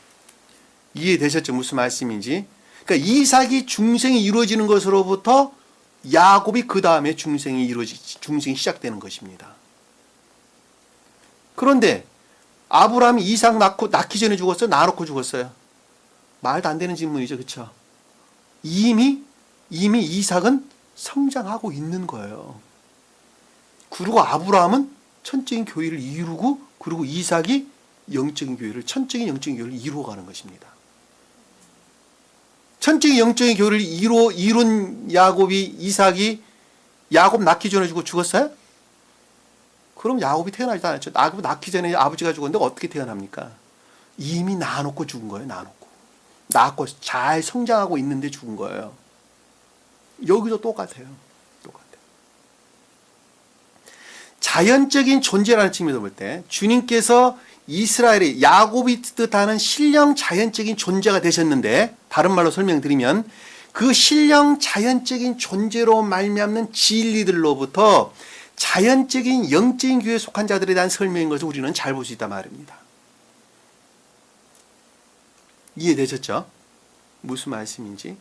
이해되셨죠? 무슨 말씀인지? 그러니까 이삭이 중생이 이루어지는 것으로부터 야곱이 그 다음에 중생이 시작되는 것입니다. 그런데 아브라함이 이삭 낳기 전에 죽었어요? 낳아놓고 죽었어요? 말도 안 되는 질문이죠. 그렇죠? 이미 이삭은 성장하고 있는 거예요. 그리고 아브라함은 천적인 교회를 이루고 그리고 이삭이 영적인 교회를, 천적인 영적인 교회를 이루어가는 것입니다. 천적인 영적인 교회를 이룬 이삭이 야곱 낳기 전에 죽었어요? 그럼 야곱이 태어나지도 않았죠. 야곱이 낳기 전에 아버지가 죽었는데 어떻게 태어납니까? 이미 낳아놓고 죽은 거예요. 낳고 잘 성장하고 있는데 죽은 거예요. 여기도 똑같아요. 자연적인 존재라는 측면에서 볼 때 주님께서 이스라엘의 야곱이 뜻하는 신령 자연적인 존재가 되셨는데, 다른 말로 설명드리면 그 신령 자연적인 존재로 말미암는 진리들로부터 자연적인 영적인 교회에 속한 자들에 대한 설명인 것을 우리는 잘 볼 수 있단 말입니다. 이해되셨죠? 무슨 말씀인지?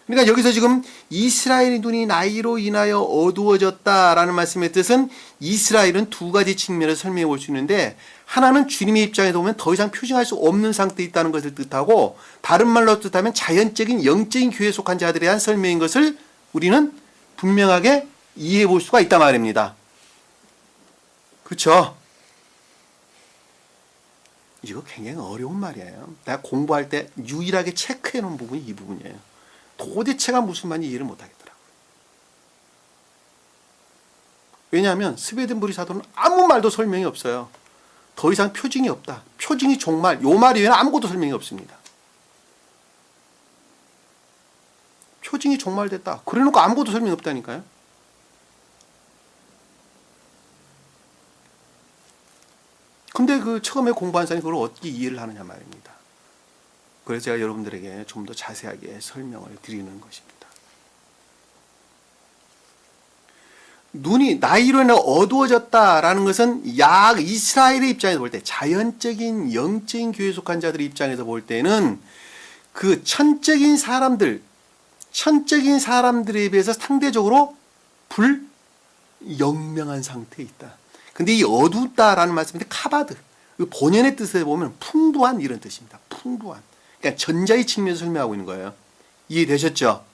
그러니까 여기서 지금 이스라엘의 눈이 나이로 인하여 어두워졌다라는 말씀의 뜻은 이스라엘은 두 가지 측면에서 설명해 볼 수 있는데, 하나는 주님의 입장에서 보면 더 이상 표징할 수 없는 상태에 있다는 것을 뜻하고, 다른 말로 뜻하면 자연적인 영적인 교회에 속한 자들에 대한 설명인 것을 우리는 분명하게 이해해 볼 수가 있단 말입니다. 그렇죠? 이거 굉장히 어려운 말이에요. 내가 공부할 때 유일하게 체크해 놓은 부분이 이 부분이에요. 도대체가 무슨 말인지 이해를 못 하겠더라고요. 왜냐하면 스웨덴부리 사도는 아무 말도 설명이 없어요. 더 이상 표징이 없다. 표징이 종말, 요 말 이외에는 아무것도 설명이 없습니다. 표징이 종말됐다. 그래놓고 아무것도 설명이 없다니까요. 근데 그 처음에 공부한 사람이 그걸 어떻게 이해를 하느냐 말입니다. 그래서 제가 여러분들에게 좀 더 자세하게 설명을 드리는 것입니다. 눈이 나이로 인해 어두워졌다라는 것은 이스라엘의 입장에서 볼 때, 자연적인 영적인 교회에 속한 자들의 입장에서 볼 때는 그 천적인 사람들에 비해서 상대적으로 불영명한 상태에 있다. 근데 이 어둡다라는 말씀인데 카바드, 그 본연의 뜻에 보면 풍부한 이런 뜻입니다. 풍부한. 그러니까 전자의 측면에서 설명하고 있는 거예요. 이해되셨죠?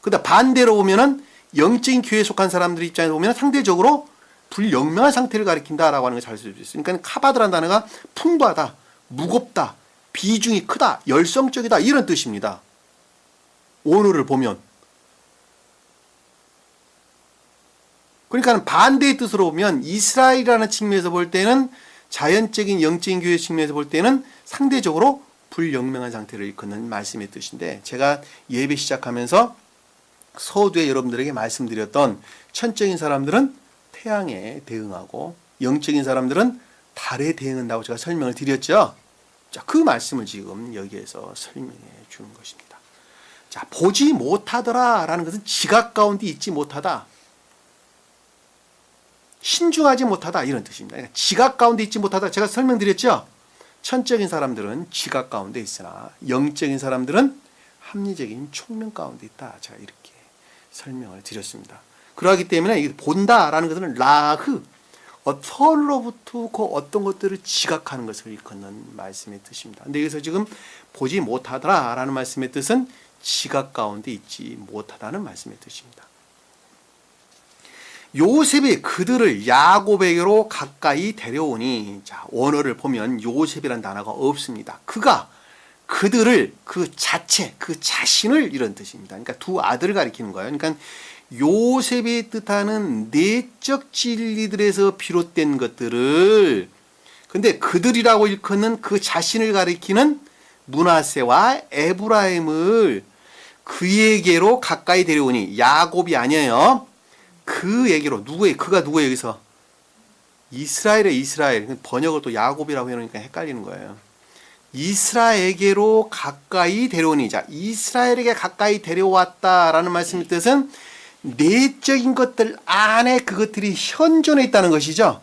그러다 반대로 보면은 영적인 교회에 속한 사람들 입장에서 보면 상대적으로 불영명한 상태를 가리킨다라고 하는 걸 잘 쓸 수 있어요. 그러니까 카바드라는 단어가 풍부하다, 무겁다, 비중이 크다, 열성적이다 이런 뜻입니다. 원어를 보면. 그러니까 반대의 뜻으로 보면 이스라엘이라는 측면에서 볼 때는 자연적인 영적인 교회 측면에서 볼 때는 상대적으로 불영명한 상태를 일컫는 말씀의 뜻인데, 제가 예배 시작하면서 서두에 여러분들에게 말씀드렸던 천적인 사람들은 태양에 대응하고 영적인 사람들은 달에 대응한다고 제가 설명을 드렸죠. 자, 그 말씀을 지금 여기에서 설명해 주는 것입니다. 자, 보지 못하더라라는 것은 지각 가운데 있지 못하다, 신중하지 못하다 이런 뜻입니다. 그러니까 지각 가운데 있지 못하다, 제가 설명드렸죠. 천적인 사람들은 지각 가운데 있으나 영적인 사람들은 합리적인 총명 가운데 있다. 제가 이렇게 설명을 드렸습니다. 그러기 때문에 이 본다라는 것은 라흐, 서로부터 그 어떤 것들을 지각하는 것을 일컫는 말씀의 뜻입니다. 근데 여기서 지금 보지 못하더라라는 말씀의 뜻은 지각 가운데 있지 못하다는 말씀의 뜻입니다. 요셉이 그들을 야곱에게로 가까이 데려오니, 자, 원어를 보면 요셉이라는 단어가 없습니다. 그가 그들을, 그 자체, 그 자신을 이런 뜻입니다. 그러니까 두 아들을 가리키는 거예요. 그러니까 요셉이 뜻하는 내적 진리들에서 비롯된 것들을, 근데 그들이라고 일컫는 그 자신을 가리키는 므낫세와 에브라임을 그에게로 가까이 데려오니, 야곱이 아니에요. 그에게로, 그가 누구예요 여기서? 이스라엘. 번역을 또 야곱이라고 해놓으니까 헷갈리는 거예요. 이스라엘에게로 가까이 데려오니, 자, 이스라엘에게 가까이 데려왔다라는 말씀의 뜻은 내적인 것들 안에 그것들이 현존해 있다는 것이죠.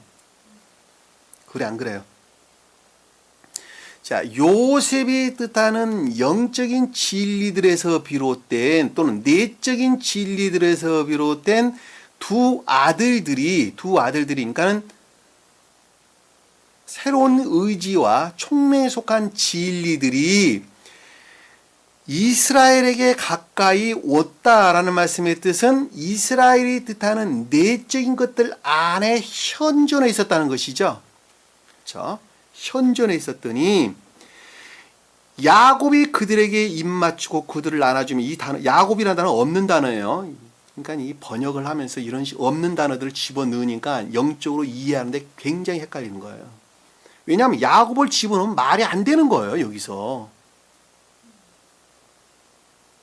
그래 안 그래요? 자, 요셉이 뜻하는 영적인 진리들에서 비롯된, 또는 내적인 진리들에서 비롯된 두 아들들이, 그러니까는 새로운 의지와 총명에 속한 진리들이 이스라엘에게 가까이 왔다라는 말씀의 뜻은 이스라엘이 뜻하는 내적인 것들 안에 현존해 있었다는 것이죠. 그렇죠? 현존해 있었더니 야곱이 그들에게 입맞추고 그들을 안아주면, 이 단어, 야곱이라는 단어 없는 단어예요. 그러니까 이 번역을 하면서 이런 없는 단어들을 집어넣으니까 영적으로 이해하는데 굉장히 헷갈리는 거예요. 왜냐하면 야곱을 집어넣으면 말이 안 되는 거예요. 여기서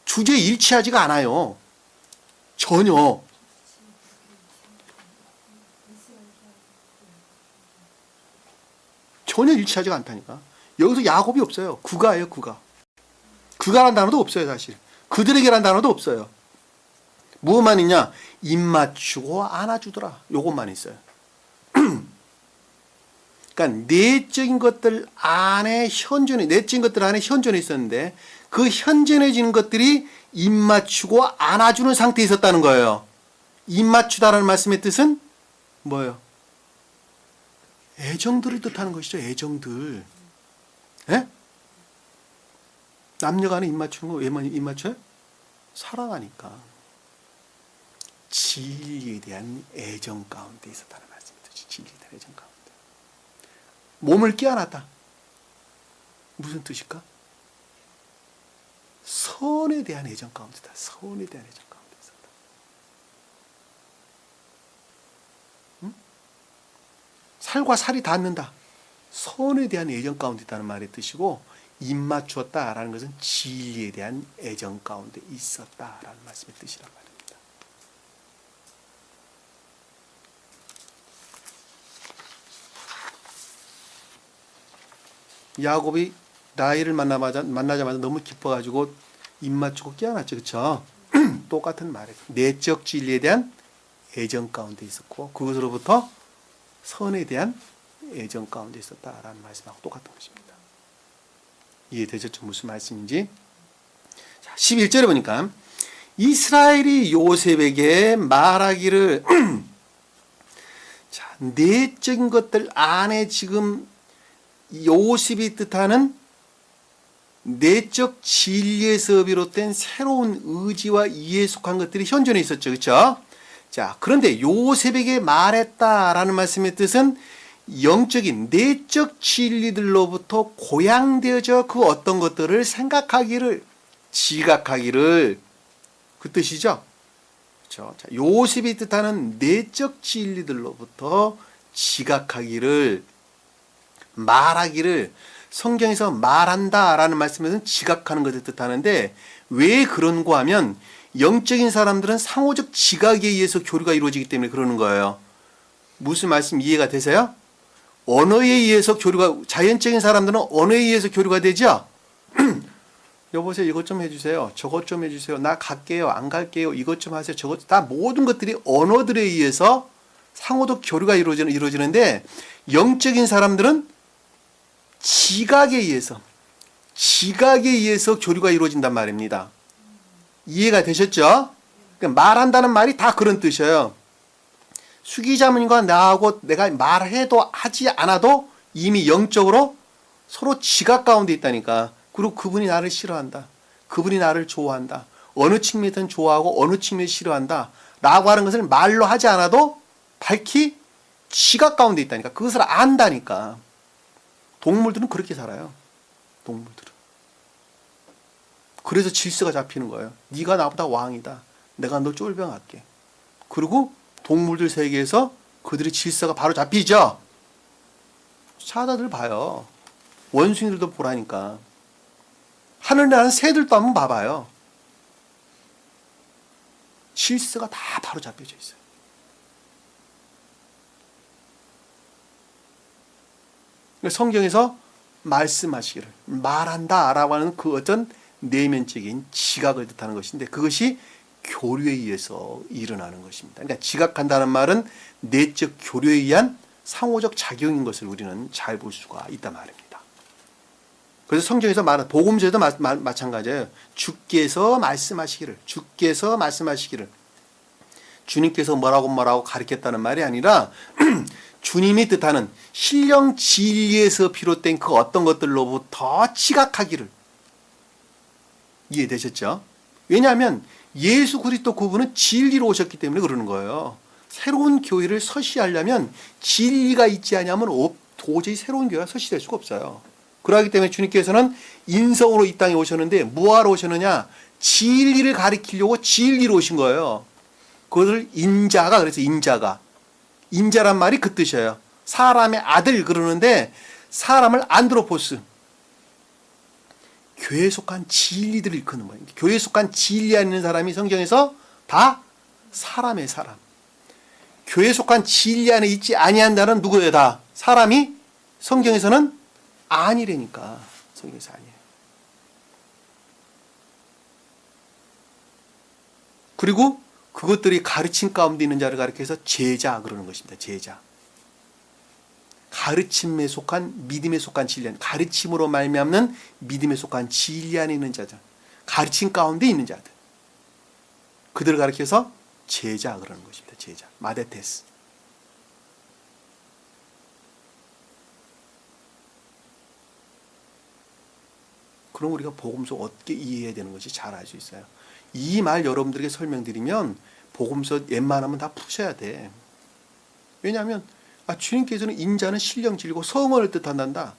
주제에 일치하지가 않아요. 전혀. 전혀 일치하지가 않다니까. 여기서 야곱이 없어요. 그가예요. 그가라는 단어도 없어요. 사실 그들에게라는 단어도 없어요. 무엇만 있냐? 입맞추고 안아주더라. 요것만 있어요. 그러니까 내적인 것들 안에 내적인 것들 안에 현존해 있었는데, 그 현존해지는 것들이 입맞추고 안아주는 상태에 있었다는 거예요. 입맞추다라는 말씀의 뜻은 뭐예요? 애정들을 뜻하는 것이죠. 애정들. 예? 남녀간에 입맞추는 거 왜 입맞춰요? 사랑하니까. 진리에 대한 애정 가운데 있었다는 말씀이죠. 진리에 대한 애정 가운데. 몸을 끼워놨다. 무슨 뜻일까? 선에 대한 애정 가운데다. 선에 대한 애정 가운데 있었다. 응? 살과 살이 닿는다. 선에 대한 애정 가운데 있다는 말의 뜻이고, 입맞추었다라는 것은 진리에 대한 애정 가운데 있었다라는 말씀의 뜻이란 말입니다. 야곱이 라헬을 만나자마자 너무 기뻐가지고 입맞추고 깨어났죠. 그렇죠? 똑같은 말이에요. 내적 진리에 대한 애정 가운데 있었고, 그것으로부터 선에 대한 애정 가운데 있었다라는 말씀하고 똑같은 것입니다. 이해되셨죠? 무슨 말씀인지. 자, 11절에 보니까 이스라엘이 요셉에게 말하기를 자, 내적인 것들 안에 지금 요셉이 뜻하는 내적 진리에서 비롯된 새로운 의지와 이해에 속한 것들이 현존해 있었죠. 그렇죠? 자, 그런데 요셉에게 말했다라는 말씀의 뜻은 영적인 내적 진리들로부터 고양되어져 그 어떤 것들을 생각하기를, 지각하기를, 그 뜻이죠. 그렇죠? 자, 요셉이 뜻하는 내적 진리들로부터 지각하기를, 말하기를, 성경에서 말한다라는 말씀에서는 지각하는 것을 뜻하는데, 왜 그런가 하면 영적인 사람들은 상호적 지각에 의해서 교류가 이루어지기 때문에 그러는 거예요. 무슨 말씀 이해가 되세요? 언어에 의해서 교류가, 자연적인 사람들은 언어에 의해서 교류가 되죠? 여보세요, 이것 좀 해주세요. 저것 좀 해주세요. 나 갈게요. 안 갈게요. 이것 좀 하세요. 저것, 다 모든 것들이 언어들에 의해서 상호적 교류가 이루어지는데, 영적인 사람들은 지각에 의해서 교류가 이루어진단 말입니다. 이해가 되셨죠? 그러니까 말한다는 말이 다 그런 뜻이에요. 수기자문과 나하고 내가 말해도 하지 않아도 이미 영적으로 서로 지각 가운데 있다니까. 그리고 그분이 나를 싫어한다. 그분이 나를 좋아한다. 어느 측면에서는 좋아하고 어느 측면에 싫어한다. 라고 하는 것을 말로 하지 않아도 밝히 지각 가운데 있다니까. 그것을 안다니까. 동물들은 그렇게 살아요. 동물들은. 그래서 질서가 잡히는 거예요. 네가 나보다 왕이다. 내가 너 쫄병할게. 그리고 동물들 세계에서 그들의 질서가 바로 잡히죠. 사자들 봐요. 원숭이들도 보라니까. 하늘에 나는 새들도 한번 봐봐요. 질서가 다 바로 잡혀져 있어요. 성경에서 말씀하시기를, 말한다라고 하는 그 어떤 내면적인 지각을 뜻하는 것인데, 그것이 교류에 의해서 일어나는 것입니다. 그러니까 지각한다는 말은 내적 교류에 의한 상호적 작용인 것을 우리는 잘 볼 수가 있단 말입니다. 그래서 성경에서 말하는 복음서에도 마찬가지예요. 주께서 말씀하시기를, 주님께서 뭐라고 가르쳤다는 말이 아니라 주님이 뜻하는 신령 진리에서 비롯된 그 어떤 것들로부터 지각하기를. 이해되셨죠? 왜냐하면 예수 그리스도 그분은 진리로 오셨기 때문에 그러는 거예요. 새로운 교회를 서시하려면 진리가 있지 않으면 도저히 새로운 교회가 서시될 수가 없어요. 그러기 때문에 주님께서는 인성으로 이 땅에 오셨는데 뭐하러 오셨느냐? 진리를 가리키려고 진리로 오신 거예요. 그것을 인자가, 그래서 인자란 말이 그 뜻이에요. 사람의 아들 그러는데, 사람을 안드로포스, 교회에 속한 진리들을 일컫는 거예요. 교회에 속한 진리 안에 있는 사람이 성경에서 다 사람의 사람. 교회에 속한 진리 안에 있지 아니한다는 누구예요? 다 사람이 성경에서는 아니라니까. 성경에서 아니에요. 그리고 그것들이 가르침 가운데 있는 자를 가리켜서 제자 그러는 것입니다. 제자. 가르침에 속한, 믿음에 속한 진리 안에, 가르침으로 말미암는 믿음에 속한 진리 안에 있는 자들, 가르침 가운데 있는 자들, 그들을 가리켜서 제자 그러는 것입니다. 제자, 마데테스. 그럼 우리가 복음서 어떻게 이해해야 되는 것이 잘 알 수 있어요. 이 말 여러분들에게 설명드리면 복음서 웬만하면 다 푸셔야 돼. 왜냐하면 주님께서는 인자는 신령 진리고 성원을 뜻한단다.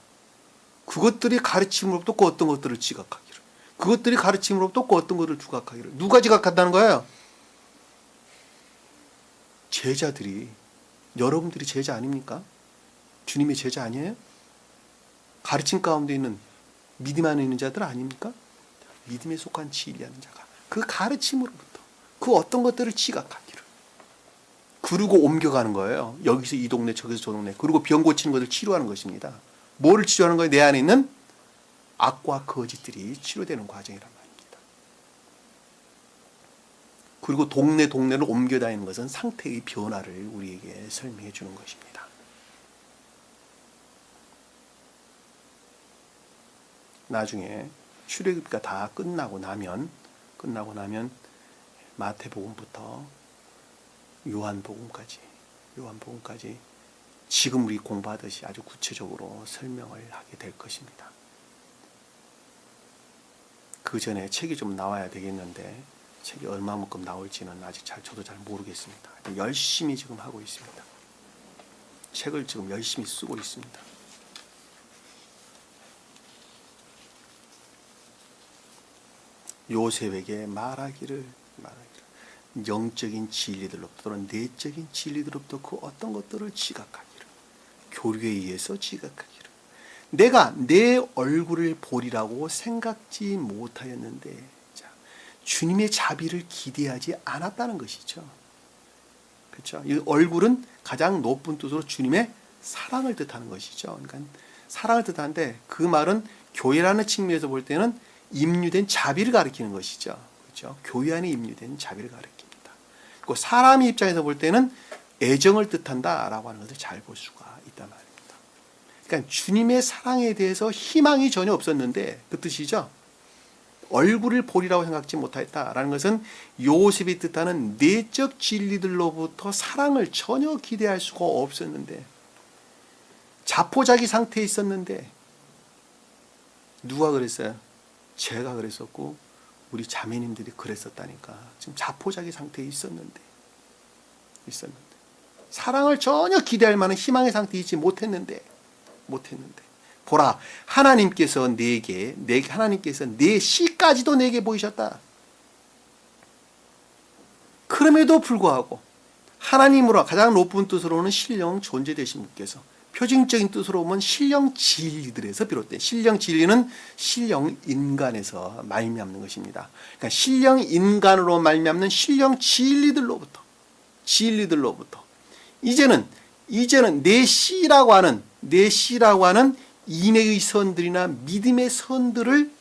그것들이 가르침으로부터 그 어떤 것들을 지각하기를, 그것들이 가르침으로부터 그 어떤 것들을 주각하기를. 누가 지각한다는 거예요? 제자들이. 여러분들이 제자 아닙니까? 주님의 제자 아니에요? 가르침 가운데 있는, 믿음 안에 있는 자들 아닙니까? 믿음에 속한 진리하는 자가 그 가르침으로부터 그 어떤 것들을 지각하기를, 그리고 옮겨가는 거예요. 여기서 이 동네, 저기서 저 동네. 그리고 병 고치는 것을 치료하는 것입니다. 뭐를 치료하는 거예요? 내 안에 있는 악과 거짓들이 치료되는 과정이란 말입니다. 그리고 동네를 옮겨 다니는 것은 상태의 변화를 우리에게 설명해 주는 것입니다. 나중에 출애굽기가 다 끝나고 나면 마태복음부터 요한복음까지 지금 우리 공부하듯이 아주 구체적으로 설명을 하게 될 것입니다. 그 전에 책이 좀 나와야 되겠는데 책이 얼마만큼 나올지는 아직 저도 잘 모르겠습니다. 열심히 지금 하고 있습니다. 책을 지금 열심히 쓰고 있습니다. 요셉에게 말하기를 영적인 진리들로부터 또는 내적인 진리들로부터 그 어떤 것들을 지각하기를, 교류에 의해서 지각하기를, 내가 내 얼굴을 보리라고 생각지 못하였는데, 자, 주님의 자비를 기대하지 않았다는 것이죠. 그렇죠? 이 얼굴은 가장 높은 뜻으로 주님의 사랑을 뜻하는 것이죠. 그러니까 사랑을 뜻하는데 그 말은 교회라는 측면에서 볼 때는 임유된 자비를 가리키는 것이죠. 그렇죠? 교회 안에 임유된 자비를 가리킵니다. 그리고 사람의 입장에서 볼 때는 애정을 뜻한다라고 하는 것을 잘 볼 수가 있단 말입니다. 그러니까 주님의 사랑에 대해서 희망이 전혀 없었는데, 그 뜻이죠. 얼굴을 보리라고 생각지 못하였다라는 것은 요셉이 뜻하는 내적 진리들로부터 사랑을 전혀 기대할 수가 없었는데, 자포자기 상태에 있었는데, 누가 그랬어요? 제가 그랬었고 우리 자매님들이 그랬었다니까. 지금 자포자기 상태에 있었는데 사랑을 전혀 기대할 만한 희망의 상태에 있지 못했는데 보라, 하나님께서 하나님께서 내 시까지도 내게 보이셨다. 그럼에도 불구하고 하나님으로 가장 높은 뜻으로는 신령 존재되신 분께서, 표징적인 뜻으로 보면 신령 진리들에서 비롯된, 신령 진리는 신령 인간에서 말미암는 것입니다. 그러니까 신령 인간으로 말미암는 신령 진리들로부터 이제는 내 씨라고 하는 인애의 선들이나 믿음의 선들을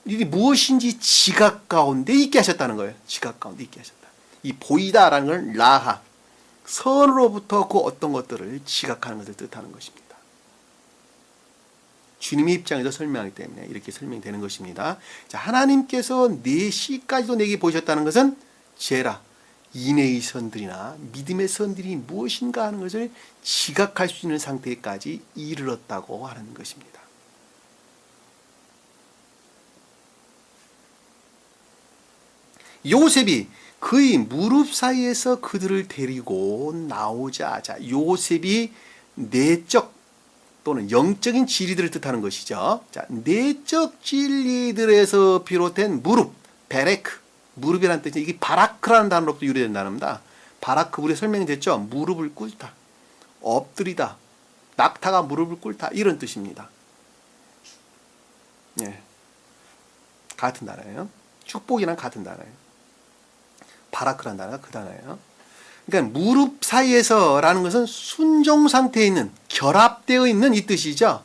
이게 무엇인지 지각 가운데 있게 하셨다는 거예요. 지각 가운데 있게 하셨다. 이 보이다라는 건 라하, 선으로부터 그 어떤 것들을 지각하는 것을 뜻하는 것입니다. 주님의 입장에서 설명하기 때문에 이렇게 설명이 되는 것입니다. 자, 하나님께서 내 시까지도 내게 보이셨다는 것은 제라, 인애의 선들이나 믿음의 선들이 무엇인가 하는 것을 지각할 수 있는 상태까지 이르렀다고 하는 것입니다. 요셉이 그의 무릎 사이에서 그들을 데리고 나오자. 자, 요셉이 내적 또는 영적인 진리들을 뜻하는 것이죠. 자, 내적 진리들에서 비롯된 무릎, 베레크, 무릎이라는 뜻이 이게 바라크라는 단어로부터 유래된 단어입니다. 바라크 우리 설명이 됐죠. 무릎을 꿇다, 엎드리다, 낙타가 무릎을 꿇다, 이런 뜻입니다. 예, 같은 단어예요. 축복이랑 같은 단어예요. 바라크라는 단어가 그 단어예요. 그러니까 무릎 사이에서라는 것은 순종 상태에 있는, 결합되어 있는 이 뜻이죠.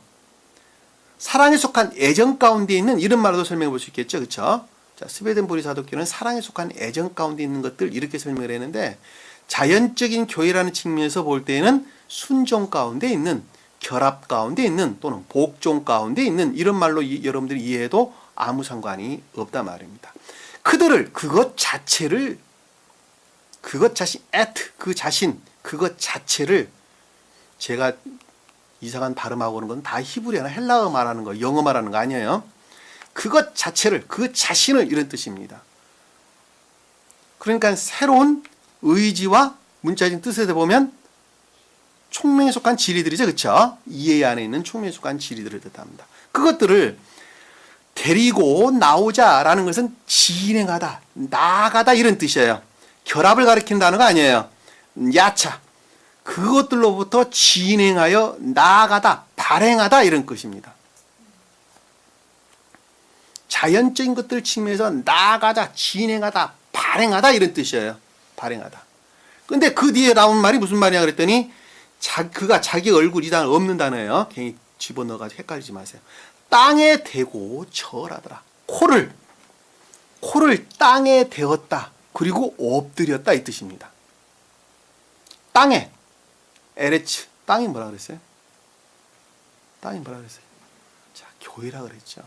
사랑에 속한 애정 가운데 있는, 이런 말로도 설명해 볼 수 있겠죠. 그렇죠? 자, 스웨덴보리 사도교는 사랑에 속한 애정 가운데 있는 것들, 이렇게 설명을 했는데, 자연적인 교회라는 측면에서 볼 때는 순종 가운데 있는, 결합 가운데 있는, 또는 복종 가운데 있는, 이런 말로 여러분들이 이해해도 아무 상관이 없단 말입니다. 그것 자체를 제가 이상한 발음하고 오는 건 다 히브리어나 헬라어 말하는 거, 영어 말하는 거 아니에요. 그것 자체를, 그 자신을, 이런 뜻입니다. 그러니까 새로운 의지와 문자적인 뜻에서 보면 총명에 속한 진리들이죠. 그렇죠? 이해 안에 있는 총명에 속한 진리들을 뜻합니다. 그것들을 데리고 나오자라는 것은 진행하다, 나아가다 이런 뜻이에요. 결합을 가리키는 단어가 아니에요. 야차. 그것들로부터 진행하여 나아가다, 발행하다 이런 뜻입니다. 자연적인 것들 측면에서 나아가다, 진행하다, 발행하다 이런 뜻이에요. 발행하다. 근데 그 뒤에 나온 말이 무슨 말이냐 그랬더니 그가 자기 얼굴이 다 없는 단어예요. 괜히 집어넣어가지고 헷갈리지 마세요. 땅에 대고 절하더라. 코를 땅에 대었다. 그리고 엎드렸다 이 뜻입니다. 땅에 에레츠 땅이 뭐라 그랬어요? 땅이 뭐라 그랬어요? 자, 교회라 그랬죠.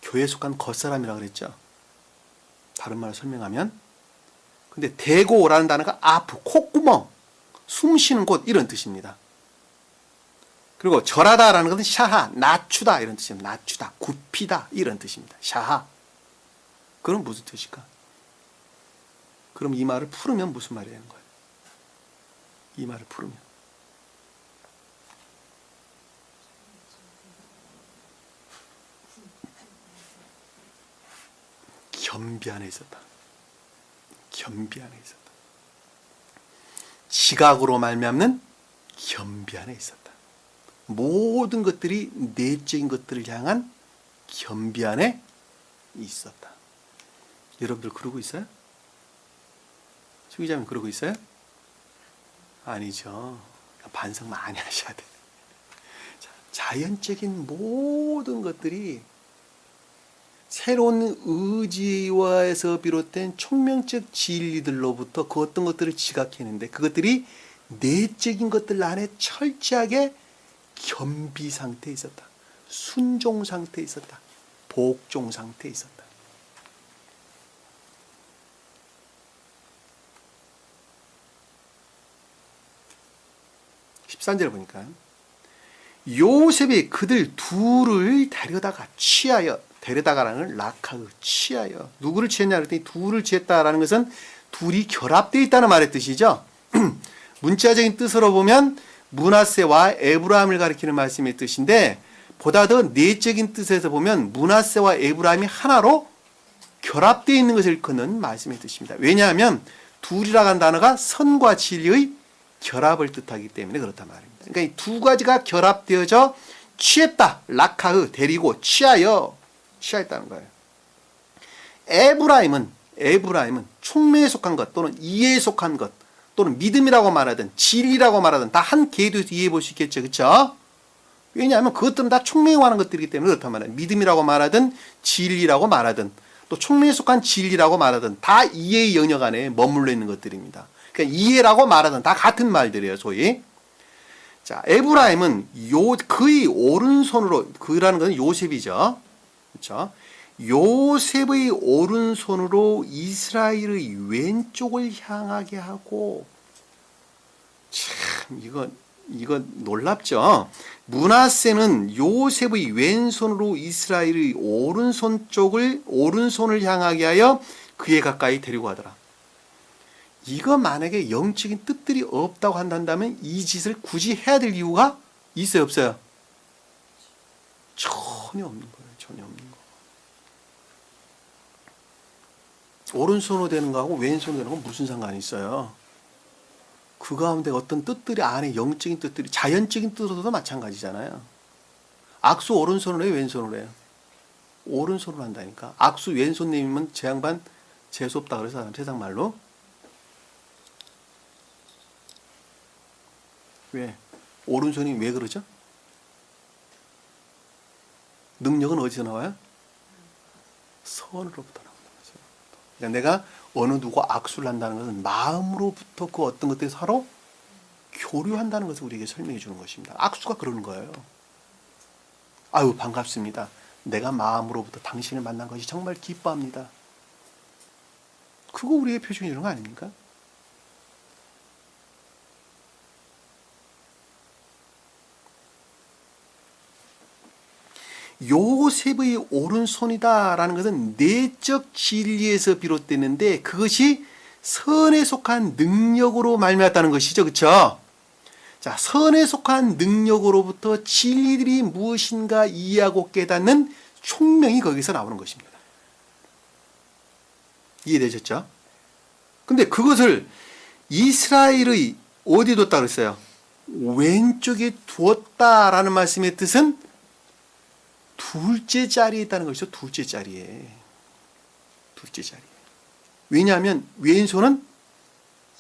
교회에 속한 겉사람이라 그랬죠. 다른 말로 설명하면 근데 대고라는 단어가 아프, 콧구멍, 숨 쉬는 곳 이런 뜻입니다. 그리고 절하다라는 것은 샤하, 낮추다 이런 뜻입니다. 낮추다, 굽히다 이런 뜻입니다. 샤하. 그럼 무슨 뜻일까? 그럼 이 말을 풀으면 무슨 말이 되는 거예요? 이 말을 풀으면 겸비 안에 있었다. 겸비 안에 있었다. 지각으로 말미암는 겸비 안에 있었다. 모든 것들이 내적인 것들을 향한 겸비 안에 있었다. 여러분들 그러고 있어요? 수기자님 그러고 있어요? 아니죠. 반성 많이 하셔야 돼요. 자연적인 모든 것들이 새로운 의지와에서 비롯된 총명적 진리들로부터 그 어떤 것들을 지각했는데 그것들이 내적인 것들 안에 철저하게 겸비 상태에 있었다. 순종 상태에 있었다. 복종 상태에 있었다. (13절) 보니까 요셉이 그들 둘을 데려다가라는 라카흐 취하여 누구를 취했냐 그랬더니 둘을 취했다라는 것은 둘이 결합되어 있다는 말의 뜻이죠. 문자적인 뜻으로 보면 므낫세와 에브라임을 가리키는 말씀의 뜻인데 보다 더 내적인 뜻에서 보면 므낫세와 에브라임이 하나로 결합되어 있는 것을 일컫는 말씀의 뜻입니다. 왜냐하면 둘이라고 하는 단어가 선과 진리의 결합을 뜻하기 때문에 그렇단 말입니다. 그러니까 이 두 가지가 결합되어져 취했다. 라카흐 데리고 취하였다는 거예요. 에브라임은 총명에 속한 것 또는 이해에 속한 것 또는 믿음이라고 말하든 진리라고 말하든 다 한 개도에서 이해해 볼 수 있겠죠. 그렇죠? 왜냐하면 그것들은 다 총명에 관한 것들이기 때문에 그렇단 말이에요. 믿음이라고 말하든 진리라고 말하든 또 총명에 속한 진리라고 말하든 다 이해의 영역 안에 머물러 있는 것들입니다. 그러니까 이해라고 말하든 다 같은 말들이에요. 소위. 자, 에브라임은 그의 오른손으로 그라는 것은 요셉이죠. 그렇죠? 요셉의 오른손으로 이스라엘의 왼쪽을 향하게 하고 참 이거 놀랍죠. 므낫세는 요셉의 왼손으로 이스라엘의 오른손을 향하게 하여 그에 가까이 데리고 가더라. 이거 만약에 영적인 뜻들이 없다고 한다면 이 짓을 굳이 해야 될 이유가 있어요, 없어요? 전혀 없는 거예요. 전혀 없는 거. 오른손으로 되는 거하고 왼손으로 되는 건 무슨 상관이 있어요? 그 가운데 어떤 뜻들이 안에 영적인 뜻들이 자연적인 뜻으로도 마찬가지잖아요. 악수 오른손으로 해요, 왼손으로 해요? 오른손으로 한다니까. 악수 왼손 내밀면 제 양반 재수 없다 그래서 세상 말로. 왜? 오른손이 왜 그러죠? 능력은 어디서 나와요? 선으로부터 나온다. 그러니까 내가 어느 누구 악수를 한다는 것은 마음으로부터 그 어떤 것들이 서로 교류한다는 것을 우리에게 설명해 주는 것입니다. 악수가 그러는 거예요. 아유 반갑습니다. 내가 마음으로부터 당신을 만난 것이 정말 기뻐합니다. 그거 우리에게 표준이 되는 거 아닙니까? 요셉의 오른손이다라는 것은 내적 진리에서 비롯되는데 그것이 선에 속한 능력으로 말미암았다는 것이죠. 그렇죠? 자, 선에 속한 능력으로부터 진리들이 무엇인가 이해하고 깨닫는 총명이 거기서 나오는 것입니다. 이해되셨죠? 근데 그것을 이스라엘의 어디에 뒀다 그랬어요? 왼쪽에 두었다라는 말씀의 뜻은 둘째 자리에 있다는 것이죠. 둘째 자리에. 둘째 자리에. 왜냐하면 왼손은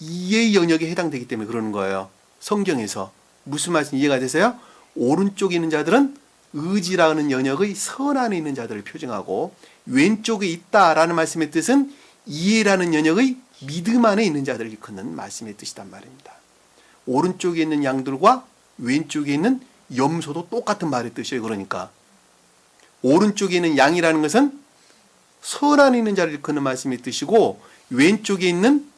이의 영역에 해당되기 때문에 그러는 거예요. 성경에서. 무슨 말씀 이해가 되세요? 오른쪽에 있는 자들은 의지라는 영역의 선 안에 있는 자들을 표정하고, 왼쪽에 있다라는 말씀의 뜻은 이해라는 영역의 믿음 안에 있는 자들을 일컫는 말씀의 뜻이란 말입니다. 오른쪽에 있는 양들과 왼쪽에 있는 염소도 똑같은 말의 뜻이에요. 그러니까 오른쪽에 있는 양이라는 것은 선 안에 있는 자를 일컫는 말씀의 뜻이고, 왼쪽에 있는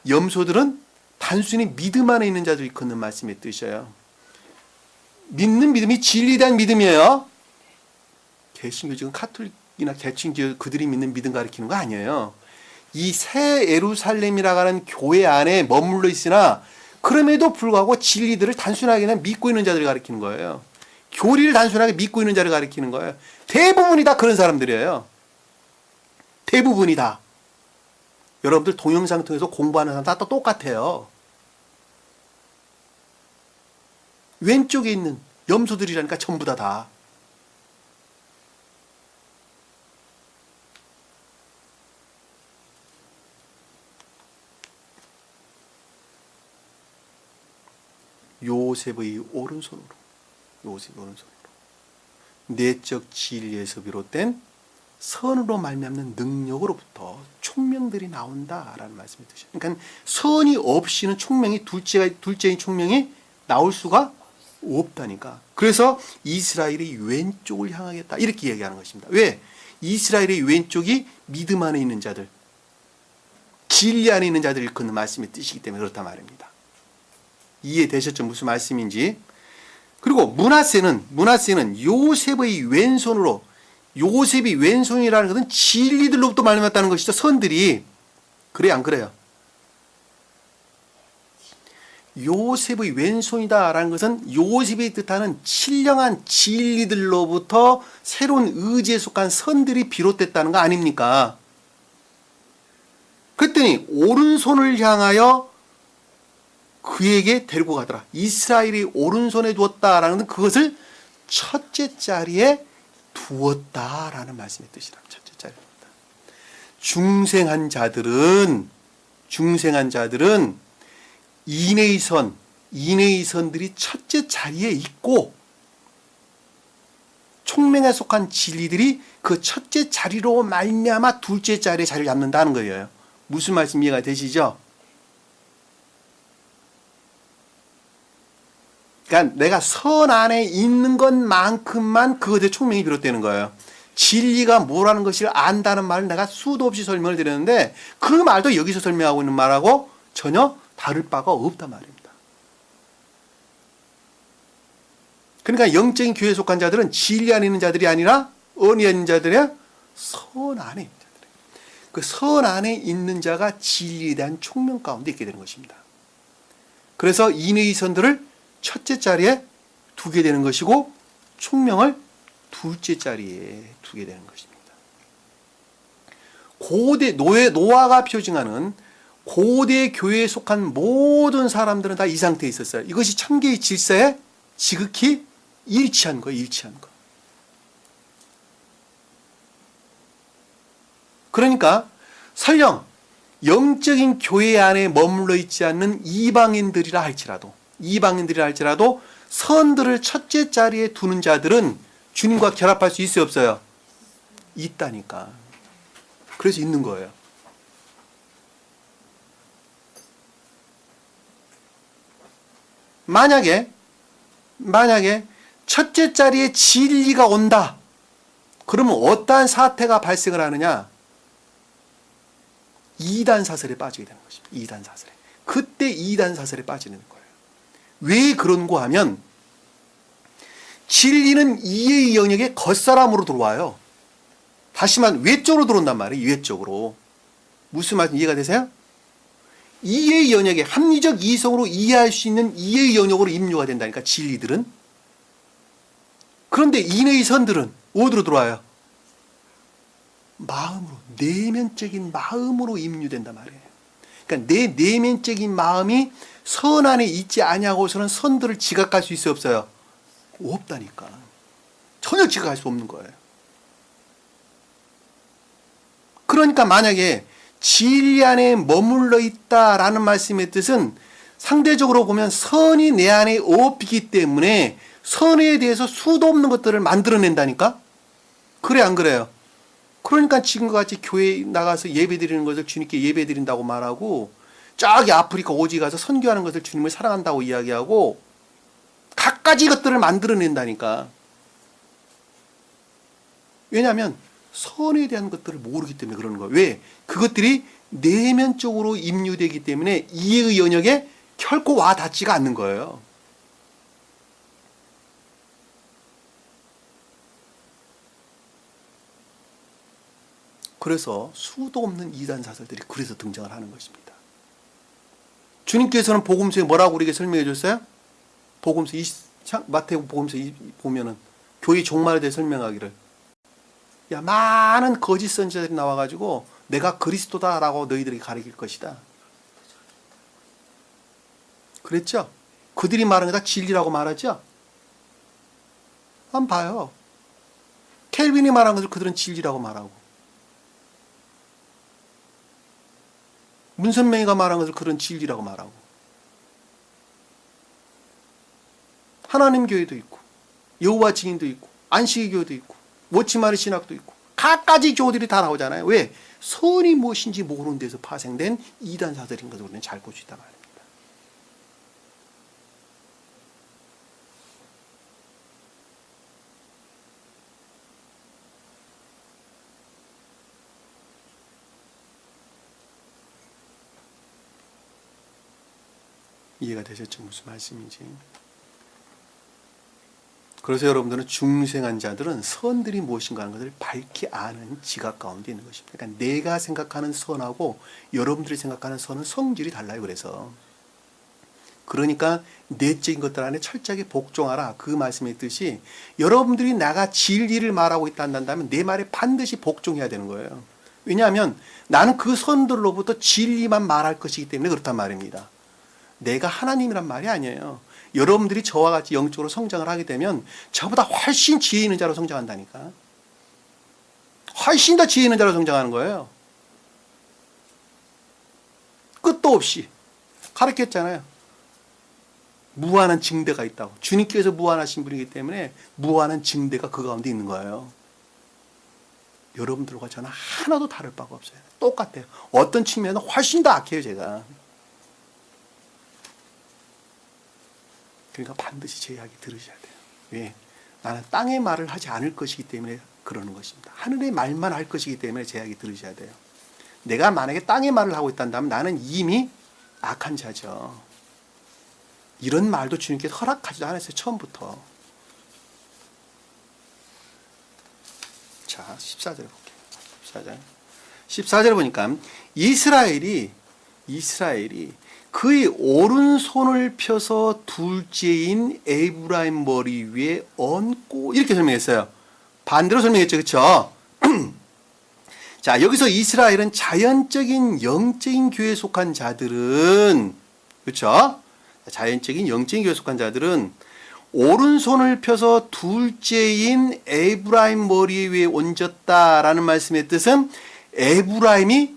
염소들은 단순히 믿음 안에 있는 자들을 일컫는 말씀의 뜻이에요. 믿는 믿음이 진리에 대한 믿음이에요. 개신교 지금 카톨릭이나 개신교 그들이 믿는 믿음 가리키는 거 아니에요. 이 새 예루살렘이라고 하는 교회 안에 머물러 있으나 그럼에도 불구하고 진리들을 단순하게 그냥 믿고 있는 자들을 가리키는 거예요. 교리를 단순하게 믿고 있는 자를 가리키는 거예요. 대부분이 다 그런 사람들이에요. 대부분이 다. 여러분들 동영상 통해서 공부하는 사람 다 똑같아요. 왼쪽에 있는 염소들이라니까 전부 다. 요셉의 오른손으로. 요셉의 오른손으로. 내적 진리에서 비롯된 선으로 말미암는 능력으로부터 총명들이 나온다라는 말씀이 뜻이에요. 그러니까 선이 없이는 총명이 둘째인 총명이 나올 수가 없다니까. 그래서 이스라엘이 왼쪽을 향하겠다 이렇게 얘기하는 것입니다. 왜? 이스라엘의 왼쪽이 믿음 안에 있는 자들, 진리 안에 있는 자들을 일컫는 말씀의 뜻이기 때문에 그렇단 말입니다. 이해되셨죠? 무슨 말씀인지. 그리고 므낫세는 요셉의 왼손으로, 요셉이 왼손이라는 것은 진리들로부터 말미암았다는 것이죠. 선들이. 그래요, 안 그래요? 요셉의 왼손이다라는 것은 요셉이 뜻하는 신령한 진리들로부터 새로운 의지에 속한 선들이 비롯됐다는 거 아닙니까? 그랬더니 오른손을 향하여 그에게 데리고 가더라. 이스라엘이 오른손에 두었다라는 것은 그것을 첫째 자리에 두었다라는 말씀의 뜻이랍니다. 첫째 자리입니다. 중생한 자들은 인의 선들이 첫째 자리에 있고, 총명에 속한 진리들이 그 첫째 자리로 말미암아 둘째 자리에 자리를 잡는다는 거예요. 무슨 말씀 이해가 되시죠? 그러니까 내가 선 안에 있는 것만큼만 그것의 총명이 비롯되는 거예요. 진리가 뭐라는 것을 안다는 말을 내가 수도 없이 설명을 드렸는데 그 말도 여기서 설명하고 있는 말하고 전혀 다를 바가 없단 말입니다. 그러니까 영적인 교회에 속한 자들은 진리 안에 있는 자들이 아니라 어디 있는 자들이야? 선 안에 있는 자들이에요. 그 선 안에 있는 자가 진리에 대한 총명 가운데 있게 되는 것입니다. 그래서 인의 선들을 첫째 자리에 두게 되는 것이고 총명을 둘째 자리에 두게 되는 것입니다. 고대 노아가 표징하는 고대 교회에 속한 모든 사람들은 다 이 상태에 있었어요. 이것이 천계의 질서에 지극히 일치한 거예요. 일치한 거. 그러니까 설령 영적인 교회 안에 머물러 있지 않는 이방인들이라 할지라도 선들을 첫째 자리에 두는 자들은 주님과 결합할 수 있어요, 없어요? 있다니까. 그래서 있는 거예요. 만약에 첫째 자리에 진리가 온다. 그러면 어떠한 사태가 발생을 하느냐? 이단 사설에 빠지게 되는 것입니다. 이단 사설에. 그때 이단 사설에 빠지는 거예요. 왜 그런고 하면 진리는 이의 영역의 겉사람으로 들어와요. 다시 말하면 외적으로 들어온단 말이에요. 외적으로. 무슨 말씀 이해가 되세요? 이해의 영역에 합리적 이성으로 이해할 수 있는 이해의 영역으로 임류가 된다니까 진리들은. 그런데 인의 선들은 어디로 들어와요? 마음으로, 내면적인 마음으로 임류된단 말이에요. 그러니까 내 내면적인 마음이 선 안에 있지 아니하고서는 선들을 지각할 수 있어요, 없어요? 없다니까. 전혀 지각할 수 없는 거예요. 그러니까 만약에 진리 안에 머물러 있다라는 말씀의 뜻은 상대적으로 보면 선이 내 안에 없기 때문에 선에 대해서 수도 없는 것들을 만들어낸다니까? 그래 안 그래요? 그러니까 지금과 같이 교회에 나가서 예배 드리는 것을 주님께 예배 드린다고 말하고 저기 아프리카 오지 가서 선교하는 것을 주님을 사랑한다고 이야기하고 갖가지 것들을 만들어낸다니까. 왜냐하면 선에 대한 것들을 모르기 때문에 그러는 거예요. 왜? 그것들이 내면적으로 임류되기 때문에 이해의 영역에 결코 와 닿지가 않는 거예요. 그래서 수도 없는 이단 사설들이 그래서 등장을 하는 것입니다. 주님께서는 복음서에 뭐라고 우리에게 설명해 줬어요? 복음서 마태복음 복음서 보면은 교회 종말에 대해 설명하기를, 야, 많은 거짓 선지자들이 나와가지고 내가 그리스도다라고 너희들에게 가르칠 것이다. 그랬죠? 그들이 말하는 게 다 진리라고 말하죠? 한번 봐요. 켈빈이 말한 것을 그들은 진리라고 말하고, 문선명이가 말한 것을 그런 진리라고 말하고, 하나님 교회도 있고 여호와 증인도 있고 안식일 교회도 있고 워치마리 신학도 있고 갖가지 교들이 다 나오잖아요. 왜? 선이 무엇인지 모르는 데서 파생된 이단사들인 것을 우리는 잘 볼 수 있단 말입니다. 이해가 되셨죠? 무슨 말씀인지. 그래서 여러분들은 중생한 자들은 선들이 무엇인가 하는 것을 밝히 아는 지각 가운데 있는 것입니다. 그러니까 내가 생각하는 선하고 여러분들이 생각하는 선은 성질이 달라요. 그러니까 내적인 것들 안에 철저하게 복종하라. 그 말씀의 뜻이 여러분들이 나가 진리를 말하고 있다 한다면 내 말에 반드시 복종해야 되는 거예요. 왜냐하면 나는 그 선들로부터 진리만 말할 것이기 때문에 그렇단 말입니다. 내가 하나님이란 말이 아니에요. 여러분들이 저와 같이 영적으로 성장을 하게 되면 저보다 훨씬 지혜 있는 자로 성장한다니까. 훨씬 더 지혜 있는 자로 성장하는 거예요. 끝도 없이 가르쳤잖아요. 무한한 증대가 있다고. 주님께서 무한하신 분이기 때문에 무한한 증대가 그 가운데 있는 거예요. 여러분들과 저는 하나도 다를 바가 없어요. 똑같아요. 어떤 측면은 훨씬 더 악해요, 제가. 그러니까 반드시 제 이야기 들으셔야 돼요. 왜? 나는 땅의 말을 하지 않을 것이기 때문에 그러는 것입니다. 하늘의 말만 할 것이기 때문에 제 이야기 들으셔야 돼요. 내가 만약에 땅의 말을 하고 있다면 나는 이미 악한 자죠. 이런 말도 주님께서 허락하지도 않았어요. 처음부터. 자, 14절에 볼게요. 14절에 보니까 이스라엘이 그의 오른손을 펴서 둘째인 에브라임 머리 위에 얹고 이렇게 설명했어요. 반대로 설명했죠. 그렇죠? 자, 여기서 이스라엘은 자연적인 영적인 교회에 속한 자들은, 그렇죠? 자연적인 영적인 교회에 속한 자들은 오른손을 펴서 둘째인 에브라임 머리 위에 얹었다라는 말씀의 뜻은 에브라임이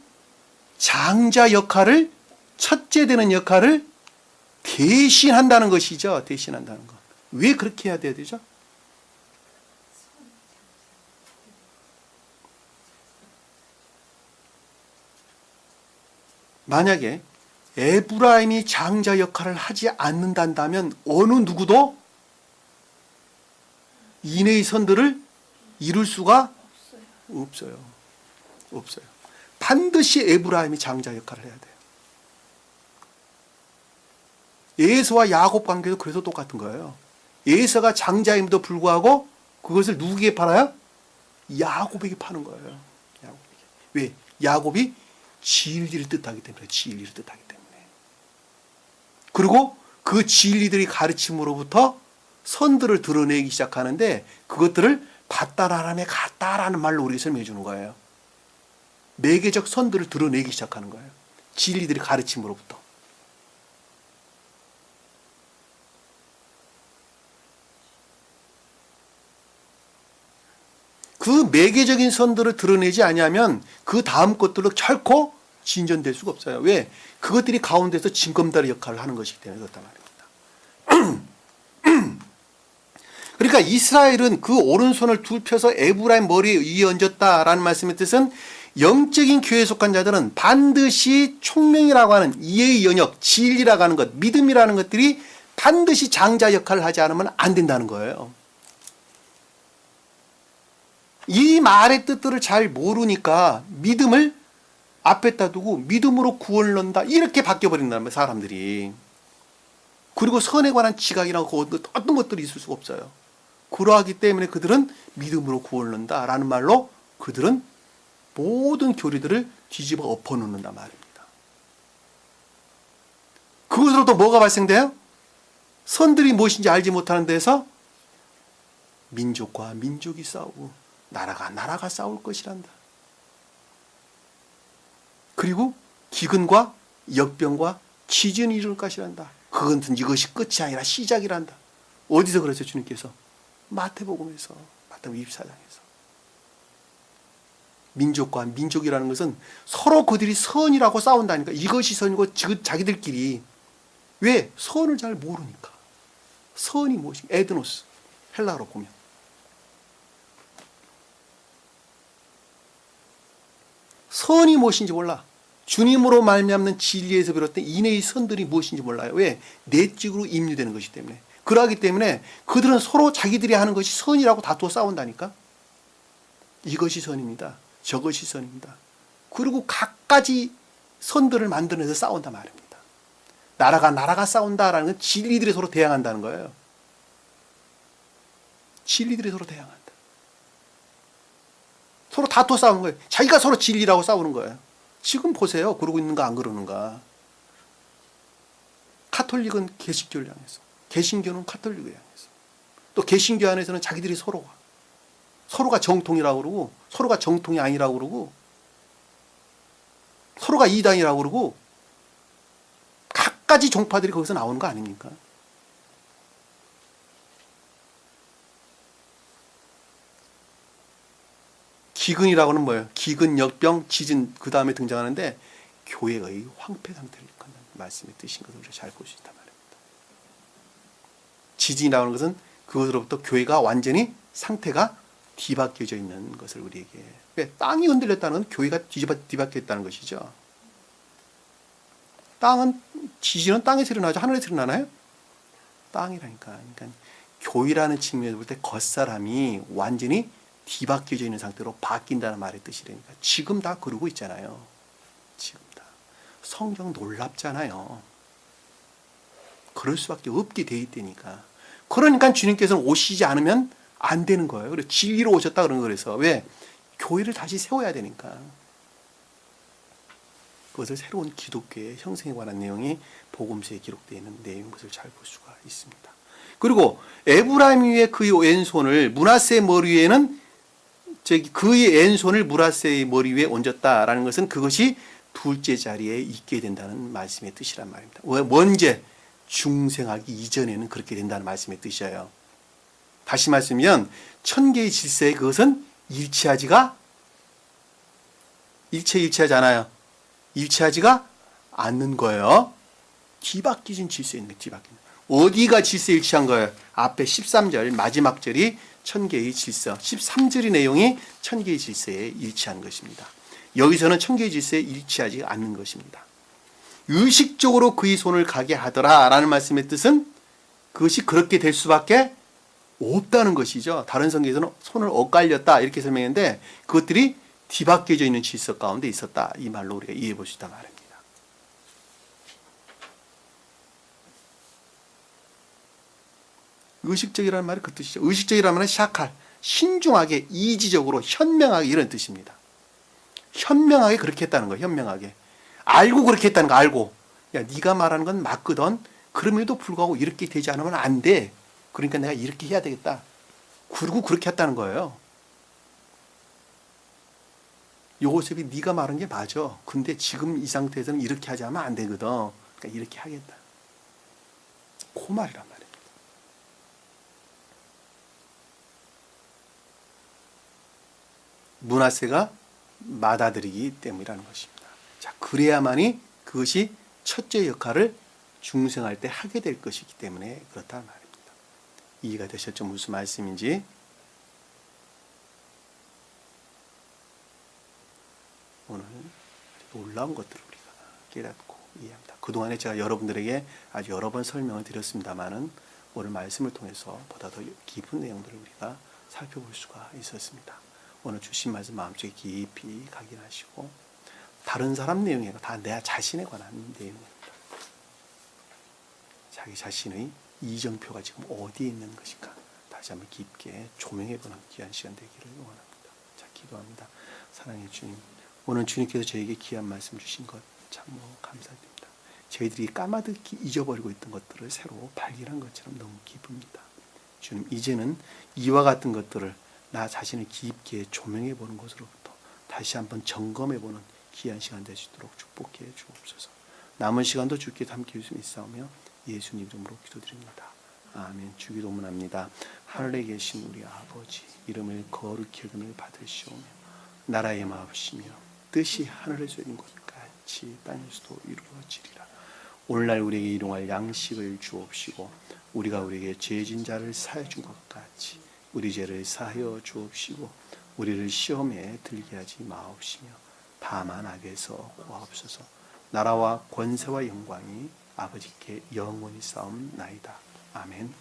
장자 역할을, 첫째 되는 역할을 대신한다는 것이죠. 대신한다는 것. 왜 그렇게 해야 되죠? 만약에 에브라임이 장자 역할을 하지 않는다면 어느 누구도 인의 선들을 이룰 수가 없어요. 반드시 에브라임이 장자 역할을 해야 돼요. 에서와 야곱 관계도 그래서 똑같은 거예요. 에서가 장자임에도 불구하고 그것을 누구에게 팔아요? 야곱에게 파는 거예요. 야곱에게. 왜? 야곱이 진리를 뜻하기 때문에. 진리를 뜻하기 때문에. 그리고 그 진리들이 가르침으로부터 선들을 드러내기 시작하는데 그것들을 받다라람에 같다라는 말로 우리에게 설명해 주는 거예요. 매개적 선들을 드러내기 시작하는 거예요. 진리들이 가르침으로부터. 그 매개적인 선들을 드러내지 아니하면 그 다음 것들로 결코 진전될 수가 없어요. 왜? 그것들이 가운데서 징검다리 역할을 하는 것이기 때문에 그렇단 말입니다. 그러니까 이스라엘은 그 오른손을 둘 펴서 에브라임 머리 위에 얹었다라는 말씀의 뜻은 영적인 교회에 속한 자들은 반드시 총명이라고 하는 이해의 영역, 진리라고 하는 것, 믿음이라는 것들이 반드시 장자 역할을 하지 않으면 안 된다는 거예요. 이 말의 뜻들을 잘 모르니까 믿음을 앞에다 두고 믿음으로 구원을 얻는다 이렇게 바뀌어버린다는 거예요, 사람들이. 그리고 선에 관한 지각이나 어떤 것들이 있을 수가 없어요. 그러하기 때문에 그들은 믿음으로 구원을 얻는다 라는 말로 그들은 모든 교리들을 뒤집어 엎어놓는단 말입니다. 그것으로부터 뭐가 발생돼요? 선들이 무엇인지 알지 못하는 데서 민족과 민족이 싸우고 나라가 싸울 것이란다. 그리고 기근과 역병과 기근이 이룰 것이란다. 그것은 이것이 끝이 아니라 시작이란다. 어디서 그랬어요, 주님께서? 마태복음에서, 마태복음 24장에서. 민족과 민족이라는 것은 서로 그들이 선이라고 싸운다니까. 이것이 선이고 자기들끼리. 왜? 선을 잘 모르니까. 선이 무엇인가? 에드노스. 헬라어로 보면. 선이 무엇인지 몰라. 주님으로 말미암는 진리에서 비롯된 인해의 선들이 무엇인지 몰라요. 왜? 내적으로 임유되는 것이기 때문에. 그러하기 때문에 그들은 서로 자기들이 하는 것이 선이라고 다투어 싸운다니까. 이것이 선입니다. 저것이 선입니다. 그리고 각가지 선들을 만들어내서 싸운단 말입니다. 나라가 싸운다라는 건 진리들이 서로 대항한다는 거예요. 진리들이 서로 대항한다. 서로 다투어 싸우는 거예요. 자기가 서로 진리라고 싸우는 거예요. 지금 보세요. 그러고 있는가 안 그러는가. 카톨릭은 개신교를 향해서, 개신교는 카톨릭을 향해서, 또 개신교 안에서는 자기들이 서로가 정통이라고 그러고 서로가 정통이 아니라고 그러고 서로가 이단이라고 그러고 각가지 종파들이 거기서 나오는 거 아닙니까? 기근이라고 하는 뭐예요? 기근, 역병, 지진 그 다음에 등장하는데 교회의 황폐 상태를 일컫는 말씀의 뜻인 것을 우리가 잘 볼 수 있단 말입니다. 지진이 나오는 것은 그것으로부터 교회가 완전히 상태가 뒤바뀌어져 있는 것을 우리에게. 왜? 땅이 흔들렸다는 건 교회가 뒤바뀌어 있다는 것이죠. 지진은 땅에서 일어나죠. 하늘에서 일어나나요? 땅이라니까. 그러니까 교회라는 측면에서 볼 때 겉사람이 완전히 뒤바뀌어져 있는 상태로 바뀐다는 말의 뜻이라니까. 지금 다 그러고 있잖아요. 지금 다. 성경 놀랍잖아요. 그럴 수밖에 없게 돼 있다니까. 그러니까 주님께서는 오시지 않으면 안 되는 거예요. 그래서 진리로 오셨다 그런 거라서. 왜? 교회를 다시 세워야 되니까. 그것을 새로운 기독교의 형성에 관한 내용이 복음서에 기록되어 있는 내용인 것을 잘 볼 수가 있습니다. 그리고 에브라임 위에 그의 왼손을 므낫세의 머리 위에는 그의 왼손을 므낫세의 머리 위에 얹었다라는 것은 그것이 둘째 자리에 있게 된다는 말씀의 뜻이란 말입니다. 언제? 중생하기 이전에는 그렇게 된다는 말씀의 뜻이에요. 다시 말씀이면 천계의 질서에 그것은 일치하지 않아요. 일치하지가 않는 거예요. 뒤바뀌진 질서에 있는 뒤바뀌는. 어디가 질서에 일치한 거예요? 앞에 13절 마지막 절이 천계의 질서, 13절의 내용이 천계의 질서에 일치한 것입니다. 여기서는 천계의 질서에 일치하지 않는 것입니다. 의식적으로 그의 손을 가게 하더라 라는 말씀의 뜻은 그것이 그렇게 될 수밖에 없다는 것이죠. 다른 성경에서는 손을 엇갈렸다 이렇게 설명했는데 그것들이 뒤바뀌어져 있는 질서 가운데 있었다. 이 말로 우리가 이해해 볼 수 있단 말입니다. 의식적이라는 말이 그 뜻이죠. 의식적이라는 말은 샤칼, 신중하게, 이지적으로, 현명하게 이런 뜻입니다. 현명하게 그렇게 했다는 거예요. 현명하게. 알고 그렇게 했다는 거 알고. 야, 네가 말하는 건 맞거든. 그럼에도 불구하고 이렇게 되지 않으면 안 돼. 그러니까 내가 이렇게 해야 되겠다. 그리고 그렇게 했다는 거예요. 요셉이 네가 말한 게 맞아. 근데 지금 이 상태에서는 이렇게 하지 않으면 안 되거든. 그러니까 이렇게 하겠다. 그 말이란 말이에요. 므낫세가 맏아들이기 때문이라는 것입니다. 자, 그래야만이 그것이 첫째 역할을 중생할 때 하게 될 것이기 때문에 그렇다는 말입니다. 이해가 되셨죠? 무슨 말씀인지. 오늘 놀라운 것들을 우리가 깨닫고 이해합니다. 그동안에 제가 여러분들에게 아주 여러 번 설명을 드렸습니다만은 오늘 말씀을 통해서 보다 더 깊은 내용들을 우리가 살펴볼 수가 있었습니다. 오늘 주신 말씀 마음속에 깊이 각인하시고 다른 사람 내용이 아니라 다 내 자신에 관한 내용입니다. 자기 자신의 이정표가 지금 어디에 있는 것인가 다시 한번 깊게 조명해보는 귀한 시간 되기를 원합니다. 자, 기도합니다. 사랑해 주님, 오늘 주님께서 저에게 귀한 말씀 주신 것 참으로 감사드립니다. 저희들이 까마득히 잊어버리고 있던 것들을 새로 발견한 것처럼 너무 기쁩니다. 주님, 이제는 이와 같은 것들을 나 자신을 깊게 조명해 보는 것으로부터 다시 한번 점검해 보는 귀한 시간 될 수 있도록 축복해 주옵소서. 남은 시간도 주께 함께 해주시면 있사오며 예수님 이름으로 기도드립니다. 아멘. 주기도문합니다. 하늘에 계신 우리 아버지, 이름을 거룩히 여김을 받으시오며 나라의 마옵시며 뜻이 하늘에서 이룬 것 같이 땅에서도 이루어지리라. 오늘날 우리에게 일용할 양식을 주옵시고 우리가 우리에게 죄진 자를 사해 준 것 같이 우리 죄를 사하여 주옵시고 우리를 시험에 들게 하지 마옵시며 다만 악에서 구하옵소서. 나라와 권세와 영광이 아버지께 영원히 싸움나이다. 아멘.